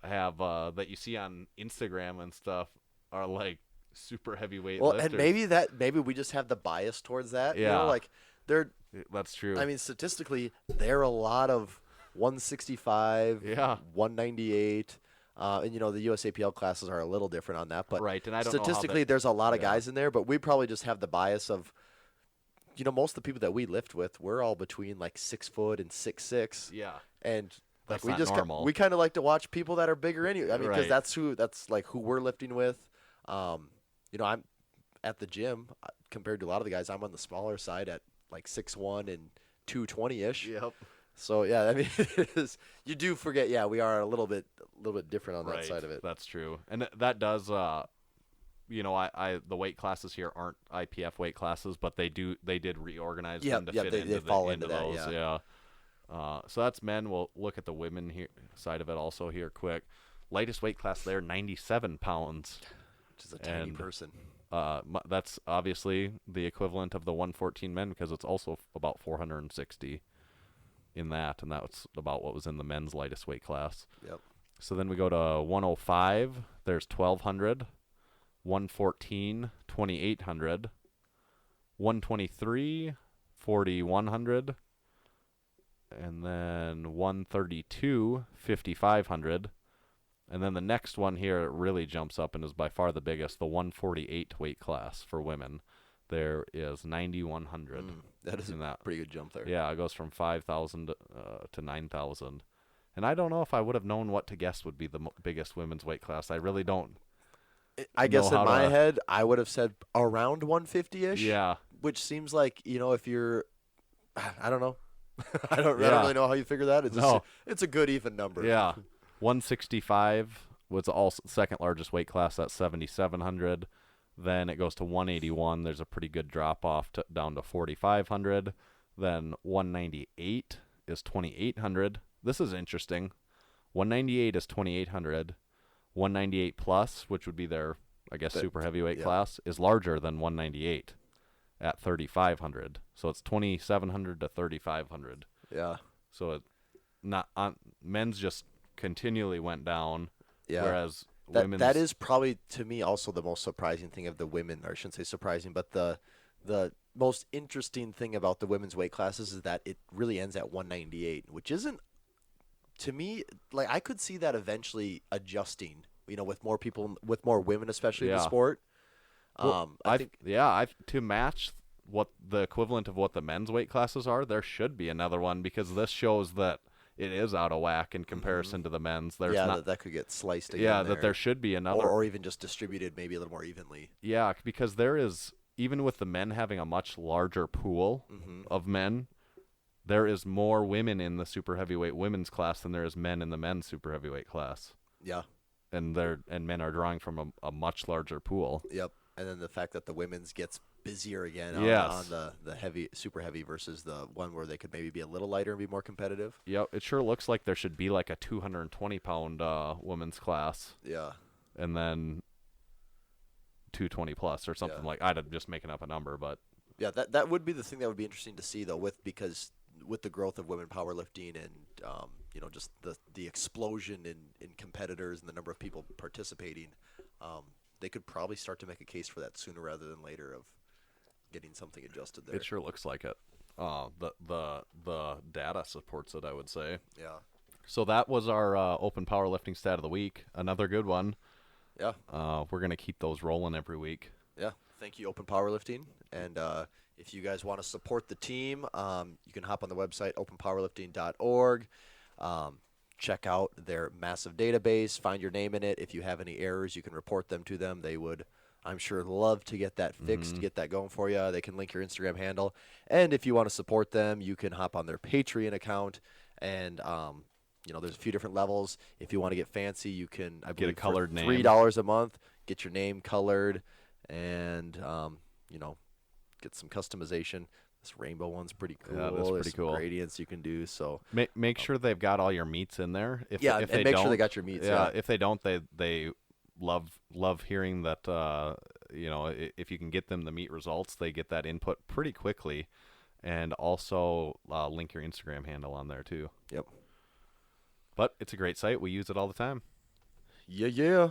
have that you see on Instagram and stuff are like super heavyweight lifters. And maybe we just have the bias towards that. Yeah. Like they're that's true. I mean, statistically, there are a lot of 165, 198. And the USAPL classes are a little different on that, but right, and I don't statistically, there's a lot of guys in there. But we probably just have the bias of, most of the people that we lift with, we're all between like 6 foot and 6'6". Yeah, and that's like not normal. We kind of like to watch people that are bigger anyway. I mean, because right. that's like who we're lifting with. I'm at the gym compared to a lot of the guys. I'm on the smaller side at like 6'1" and 220-ish. Yep. So yeah, I mean, you do forget. Yeah, we are a little bit different on that side of it. That's true, and that does. The weight classes here aren't IPF weight classes, but they did reorganize them to fit into those. Yeah. So that's men. We'll look at the women here side of it also here quick. Lightest weight class there, 97 pounds, which is a tiny person. That's obviously the equivalent of the 114 men because it's also about 460. In that, and that's about what was in the men's lightest weight class. Yep. So then we go to 105. There's 1,200, 114, 2,800, 123, 4,100, and then 132, 5,500. And then the next one here really jumps up and is by far the biggest, the 148 weight class for women. There is 9,100. That is a pretty good jump there. Yeah, it goes from 5,000 to 9,000. And I don't know if I would have known what to guess would be the biggest women's weight class. I really don't. I guess in my head, I would have said around 150-ish. Yeah. Which seems like, if you're, I don't know. I don't really know how you figure that. It's a good even number. Yeah. 165 was also second largest weight class at 7,700. Then it goes to 181. There's a pretty good drop off down to 4,500. Then 198 is 2,800. This is interesting. 198 is 2,800. 198 plus, which would be their, I guess, super heavyweight class, is larger than 198 at 3,500. So it's 2,700 to 3,500. Yeah. So men's just continually went down, whereas that is probably to me also the most surprising thing of the women, or I shouldn't say surprising, but the most interesting thing about the women's weight classes is that it really ends at 198, which isn't, to me, like I could see that eventually adjusting, with more people, with more women, especially in the sport. Well, I think to match what the equivalent of what the men's weight classes are, there should be another one because this shows that it is out of whack in comparison to the men's. There's that could get sliced again. Yeah, that there should be another. Or even just distributed maybe a little more evenly. Yeah, because there is, even with the men having a much larger pool of men, there is more women in the super heavyweight women's class than there is men in the men's super heavyweight class. Yeah. And men are drawing from a much larger pool. Yep. And then the fact that the women's gets busier again Yes. on the heavy, super heavy versus the one where they could maybe be a little lighter and be more competitive. Yep, it sure looks like there should be like a 220-pound women's class, Yeah. and then 220 plus or something like. I'm just making up a number, but Yeah, that would be the thing that would be interesting to see though, because with the growth of women powerlifting and just the explosion in competitors and the number of people participating, they could probably start to make a case for that sooner rather than later of getting something adjusted there. it sure looks like it. The data supports it, I would say. Yeah. So that was our open powerlifting stat of the week. Another good one. Yeah. We're gonna keep those rolling every week. Yeah. Thank you, Open Powerlifting. And if you guys want to support the team, you can hop on the website, openpowerlifting.org. Check out their massive database. Find your name in it. If you have any errors, you can report them to them. They would, I'm sure, love to get that fixed, get that going for you. They can link your Instagram handle. And if you want to support them, you can hop on their Patreon account. And, there's a few different levels. If you want to get fancy, you can Get a colored name. $3 a month, get your name colored, and, get some customization. This rainbow one's pretty cool. Yeah, that's There's pretty some cool. gradients you can do. So Make sure they've got all your meats in there. If and they make don't, sure they got your meats. Yeah, if they don't, they love hearing that. If you can get them the meat results, they get that input pretty quickly, and also link your Instagram handle on there too. Yep. But it's a great site. We use it all the time. Yeah.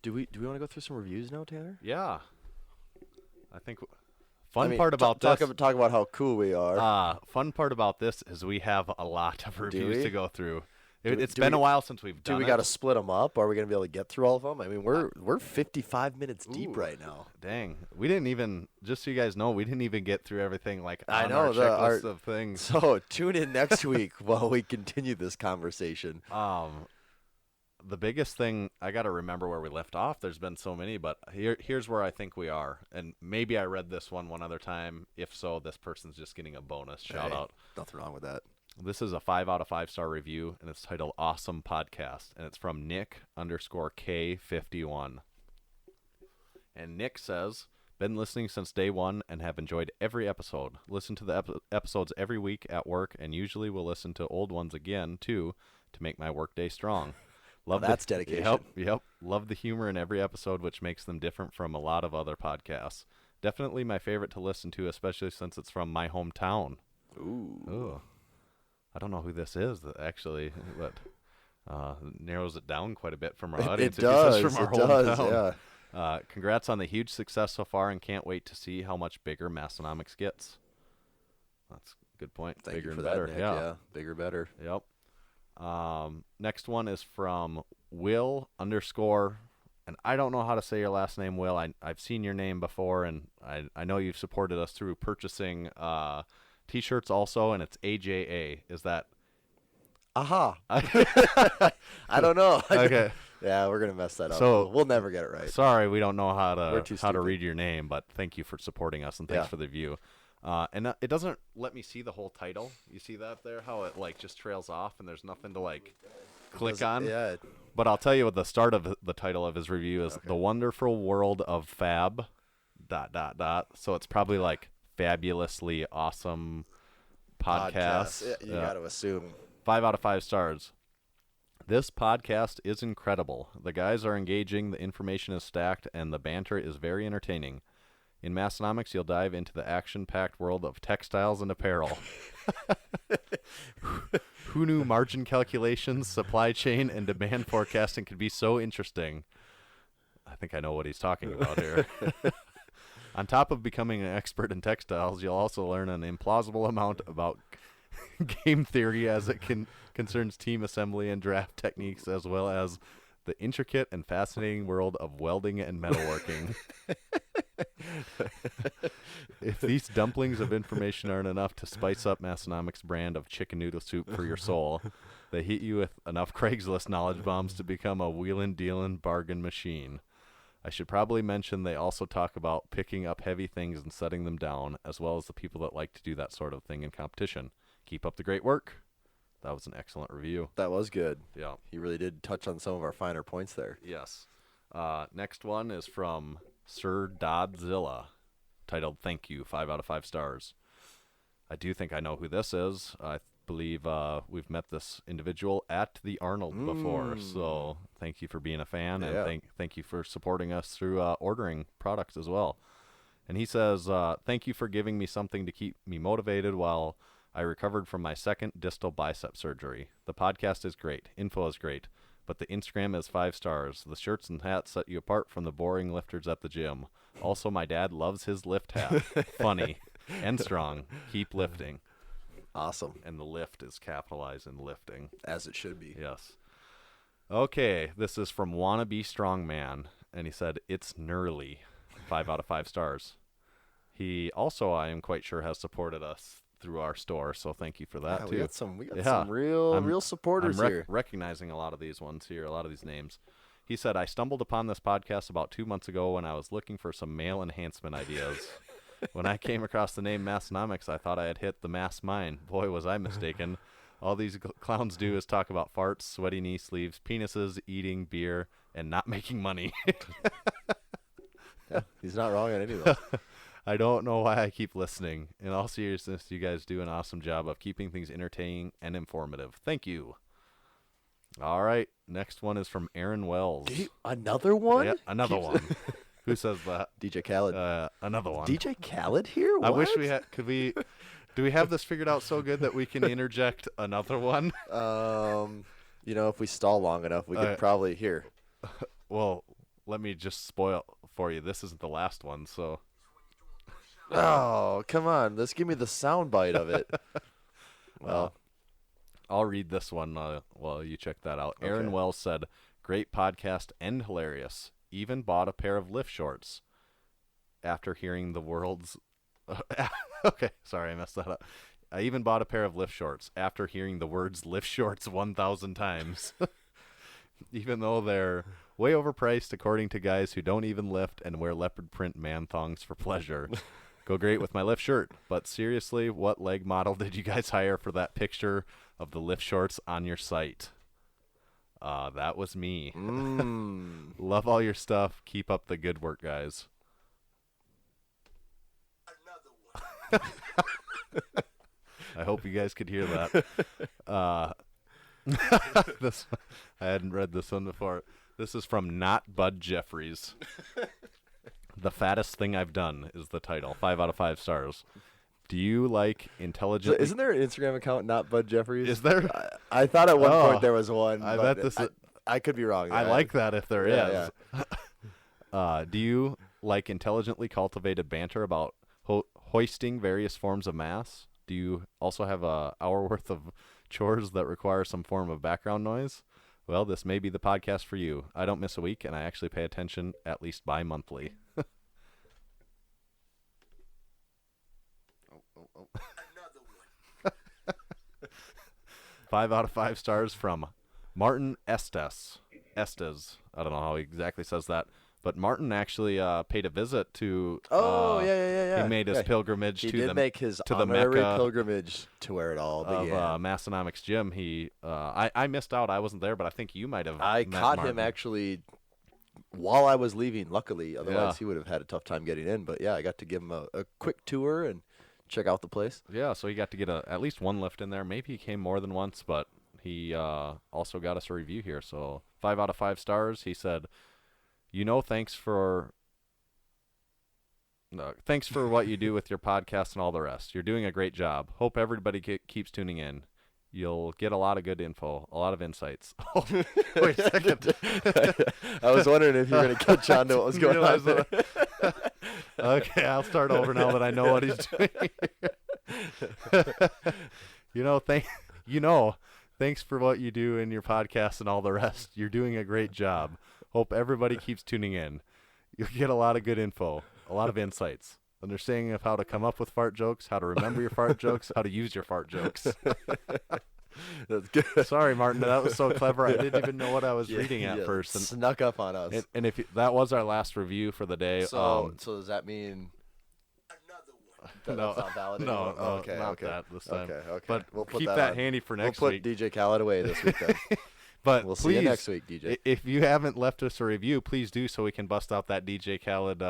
Do we want to go through some reviews now, Tanner? Yeah. I think part about this. Talk about how cool we are. Fun part about this is we have a lot of reviews we? to go through. Do It's we- been a while since we've Do done we it. got to split them up? Are we going to be able to get through all of them? I mean, we're 55 minutes deep right now. Dang, we didn't even. Just so you guys know, we didn't even get through everything. Like I on know, our the- checklist our- of things. So tune in next week while we continue this conversation. The biggest thing I got to remember where we left off. There's been so many, but here's where I think we are. And maybe I read this one other time. If so, this person's just getting a bonus shout out. Nothing wrong with that. This is a 5 out of 5 star review, and it's titled "Awesome Podcast," and it's from Nick_K51. And Nick says, "Been listening since day one and have enjoyed every episode. Listen to the episodes every week at work, and usually will listen to old ones again too to make my workday strong." Love That's dedication. Yep. Love the humor in every episode, which makes them different from a lot of other podcasts. Definitely my favorite to listen to, especially since it's from my hometown. Ooh. I don't know who this is, actually, but narrows it down quite a bit from our audience. It does. If he says from our It does. hometown. Yeah. Congrats on the huge success so far, and can't wait to see how much bigger Massenomics gets. That's a good point. Thank bigger you for and better. that, Nick. Yeah. Bigger, better. Yep. Next one is from Will_, and I don't know how to say your last name, Will. I've seen your name before, and I know you've supported us through purchasing T-shirts also, and it's AJA. Is that? Aha. I don't know. Okay. Yeah, we're gonna mess that up. So- we'll never get it right. Sorry, we don't know how We're too to stupid. read your name, but thank you for supporting us, and thanks Yeah. for the view. And it doesn't let me see the whole title. You see that there? How it just trails off, and there's nothing to click on. Yeah. But I'll tell you what the start of the title of his review is: "The Wonderful World of Fab." ... So it's probably fabulously awesome podcast. Yeah, you got to assume. 5 out of 5 stars. This podcast is incredible. The guys are engaging, the information is stacked, and the banter is very entertaining. In Massenomics, you'll dive into the action-packed world of textiles and apparel. Who knew margin calculations, supply chain, and demand forecasting could be so interesting? I think I know what he's talking about here. On top of becoming an expert in textiles, you'll also learn an implausible amount about game theory as it concerns team assembly and draft techniques, as well as the intricate and fascinating world of welding and metalworking. If these dumplings of information aren't enough to spice up Massenomics' brand of chicken noodle soup for your soul, they hit you with enough Craigslist knowledge bombs to become a wheelin' dealin' bargain machine. I should probably mention they also talk about picking up heavy things and setting them down, as well as the people that like to do that sort of thing in competition. Keep up the great work." That was an excellent review. That was good. Yeah. He really did touch on some of our finer points there. Yes. Next one is from Sir Dodzilla, titled "Thank You," 5 out of 5 stars. I do think I know who this is. I believe we've met this individual at the Arnold before, so thank you for being a fan, and thank you for supporting us through ordering products as well. And he says, thank you for giving me something to keep me motivated while I recovered from my second distal bicep surgery. The podcast is great. Info is great. But the Instagram is 5 stars. The shirts and hats set you apart from the boring lifters at the gym. Also, my dad loves his lift hat. Funny and strong. Keep lifting. Awesome. And the lift is capitalized in lifting. As it should be. Yes. Okay, this is from Wannabe Strongman. And he said, it's gnarly. 5 out of 5 stars. He also, I am quite sure, has supported us through our store, so thank you for that too. We got some real supporters here. Recognizing a lot of these ones here, a lot of these names. He said, I stumbled upon this podcast about 2 months ago when I was looking for some male enhancement ideas. When I came across the name Massenomics, I thought I had hit the mass mine. Boy, was I mistaken. All these clowns do is talk about farts, sweaty knee sleeves, penises, eating, beer, and not making money. Yeah, he's not wrong on any of those. I don't know why I keep listening. In all seriousness, you guys do an awesome job of keeping things entertaining and informative. Thank you. All right. Next one is from Aaron Wells. Another one? Yeah, another one. Who says that? DJ Khaled. Another one. DJ Khaled here? What? I wish we had. Do we have this figured out so good that we can interject another one? If we stall long enough, we could probably hear. Well, let me just spoil for you. This isn't the last one, so. Oh, come on. Let's give me the sound bite of it. Well, I'll read this one while you check that out. Okay. Aaron Wells said, great podcast and hilarious. Even bought a pair of lift shorts after hearing the world's... Okay, sorry, I messed that up. I even bought a pair of lift shorts after hearing the words lift shorts 1,000 times. Even though they're way overpriced according to guys who don't even lift and wear leopard print man thongs for pleasure. Go great with my lift shirt. But seriously, what leg model did you guys hire for that picture of the lift shorts on your site? That was me. Love all your stuff. Keep up the good work, guys. I hope you guys could hear that. This, I hadn't read this one before. This is from Not Bud Jeffries. The fattest thing I've done is the title. 5 out of 5 stars. Do you like intelligent? So isn't there an Instagram account, Not Bud Jeffries? Is there? I thought at one point there was one. I but bet this. I could be wrong. I like that if there is. Yeah. Do you like intelligently cultivated banter about hoisting various forms of mass? Do you also have an hour worth of chores that require some form of background noise? Well, this may be the podcast for you. I don't miss a week, and I actually pay attention at least bi-monthly. 5 out of 5 stars from Martin Estes. I don't know how he exactly says that. But Martin actually paid a visit to. Yeah. He made his pilgrimage he to did the make his to the honorary Mecca pilgrimage to where it all began. of Massenomics Gym. He I missed out. I wasn't there, but I think you might have. I met caught Martin. him actually while I was leaving. Luckily, otherwise he would have had a tough time getting in. But yeah, I got to give him a quick tour and check out the place. Yeah, so he got to get at least one lift in there. Maybe he came more than once, but he also got us a review here. So 5 out of 5 stars. He said, thanks for what you do with your podcast and all the rest. You're doing a great job. Hope everybody keeps tuning in. You'll get a lot of good info, a lot of insights. Oh, wait a second. I was wondering if you were going to catch on to what was going on there. Okay, I'll start over now that I know what he's doing. Thanks for what you do in your podcast and all the rest. You're doing a great job. Hope everybody keeps tuning in. You'll get a lot of good info, a lot of insights, understanding of how to come up with fart jokes, how to remember your fart jokes, how to use your fart jokes. That's good. Sorry, Martin, that was so clever. I didn't even know what I was reading at first. And snuck up on us. And if that was our last review for the day. So does that mean that's not valid anymore? Not that this time. Okay. But we'll put keep that that on. handy for next we'll week. Put DJ Khaled away this week then. But We'll please, see you next week, DJ. If you haven't left us a review, please do so we can bust out that DJ Khaled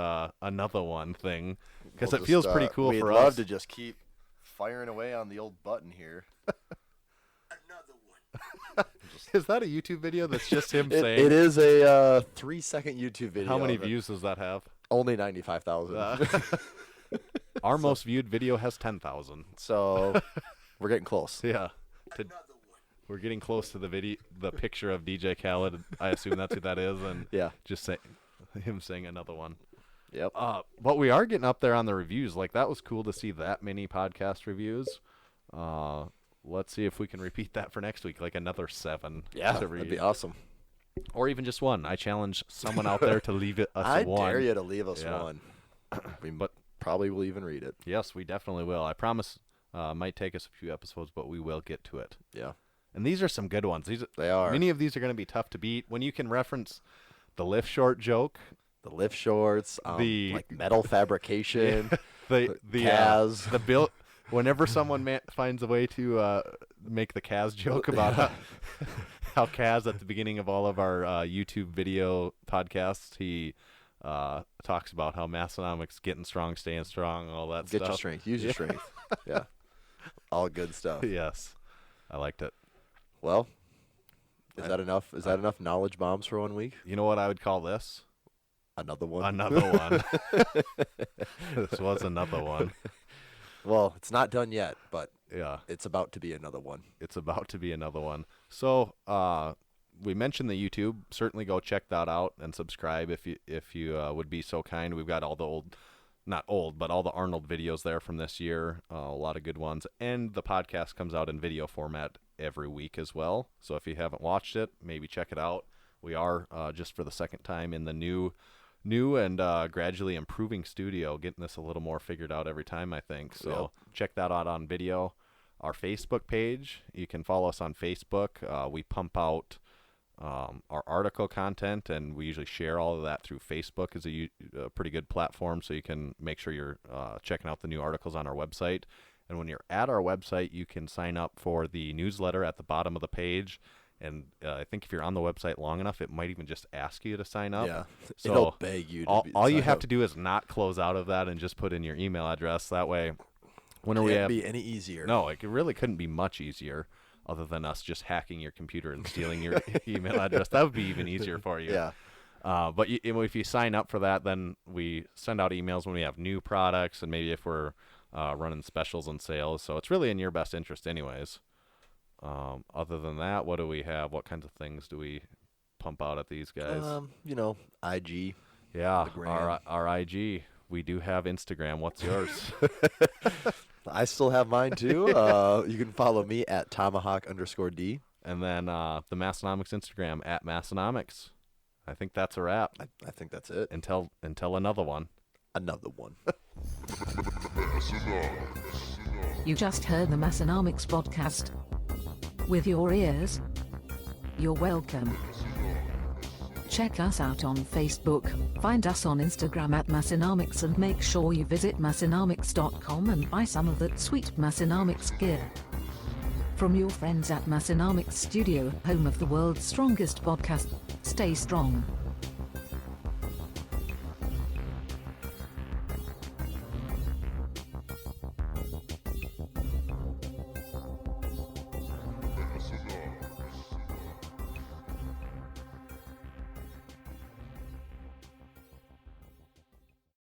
another one thing because it feels pretty cool for us. We'd love to just keep firing away on the old button here. Is that a YouTube video that's just him saying? It is a 3-second YouTube video. How many views does that have? Only 95,000. Our most viewed video has 10,000. So we're getting close. Yeah. We're getting close to the picture of DJ Khaled. I assume that's who that is, and Yeah. just him saying another one. Yep. But we are getting up there on the reviews. Like, that was cool to see that many podcast reviews. Let's see if we can repeat that for next week, like another 7. Yeah, to that'd be awesome. Or even just 1. I challenge someone out there to leave us I a 1. dare you to leave us Yeah. 1. But probably will even read it. Yes, we definitely will. I promise. Might take us a few episodes, but we will get to it. Yeah. And these are some good ones. They are. Many of these are going to be tough to beat. When you can reference the lift short joke, The lift shorts, The- like metal fabrication, the Kaz. the built. Whenever someone finds a way to make the Kaz joke about how Kaz at the beginning of all of our YouTube video podcasts, he talks about how Massenomics getting strong, staying strong, all that Get stuff. your strength. Use your strength. Yeah. All good stuff. Yes, I liked it. Well, is that enough? Is that enough knowledge bombs for 1 week? You know what I would call this? Another one. Another one. This was another one. Well, it's not done yet, but Yeah, it's about to be another one. it's about to be another one. So, we mentioned the YouTube. Certainly go check that out and subscribe if you would be so kind. We've got all the not old, but all the Arnold videos there from this year. A lot of good ones. And the podcast comes out in video format every week as well. So if you haven't watched it, maybe check it out. We are, just for the second time, in the new and gradually improving studio, getting this a little more figured out every time, I think. So check that out on video. Our Facebook page, you can follow us on Facebook. We pump out our article content, and we usually share all of that through Facebook. Is a pretty good platform, so you can make sure you're checking out the new articles on our website. And when you're at our website, you can sign up for the newsletter at the bottom of the page. And I think if you're on the website long enough, it might even just ask you to sign up. Yeah. So It'll beg you to all you sign have up. to do is not close out of that and just put in your email address. That way, whenever we Can't have be any easier. no, it really couldn't be much easier, other than us just hacking your computer and stealing your email address. That would be even easier for you. Yeah. But if you sign up for that, then we send out emails when we have new products, and maybe if we're running specials and sales. So it's really in your best interest anyways. Other than that, what do we have? What kinds of things do we pump out at these guys? IG. Yeah, the gram. our IG. We do have Instagram. What's yours? I still have mine too. You can follow me at tomahawk_D. And then the Massenomics Instagram at Massenomics. I think that's a wrap. I think that's it. Until another one. Another one. You just heard the Massenomics podcast. With your ears, you're welcome. Check us out on Facebook, find us on Instagram at Massenomics, and make sure you visit Massenomics.com and buy some of that sweet Massenomics gear. From your friends at Massenomics Studio, home of the world's strongest podcast, stay strong.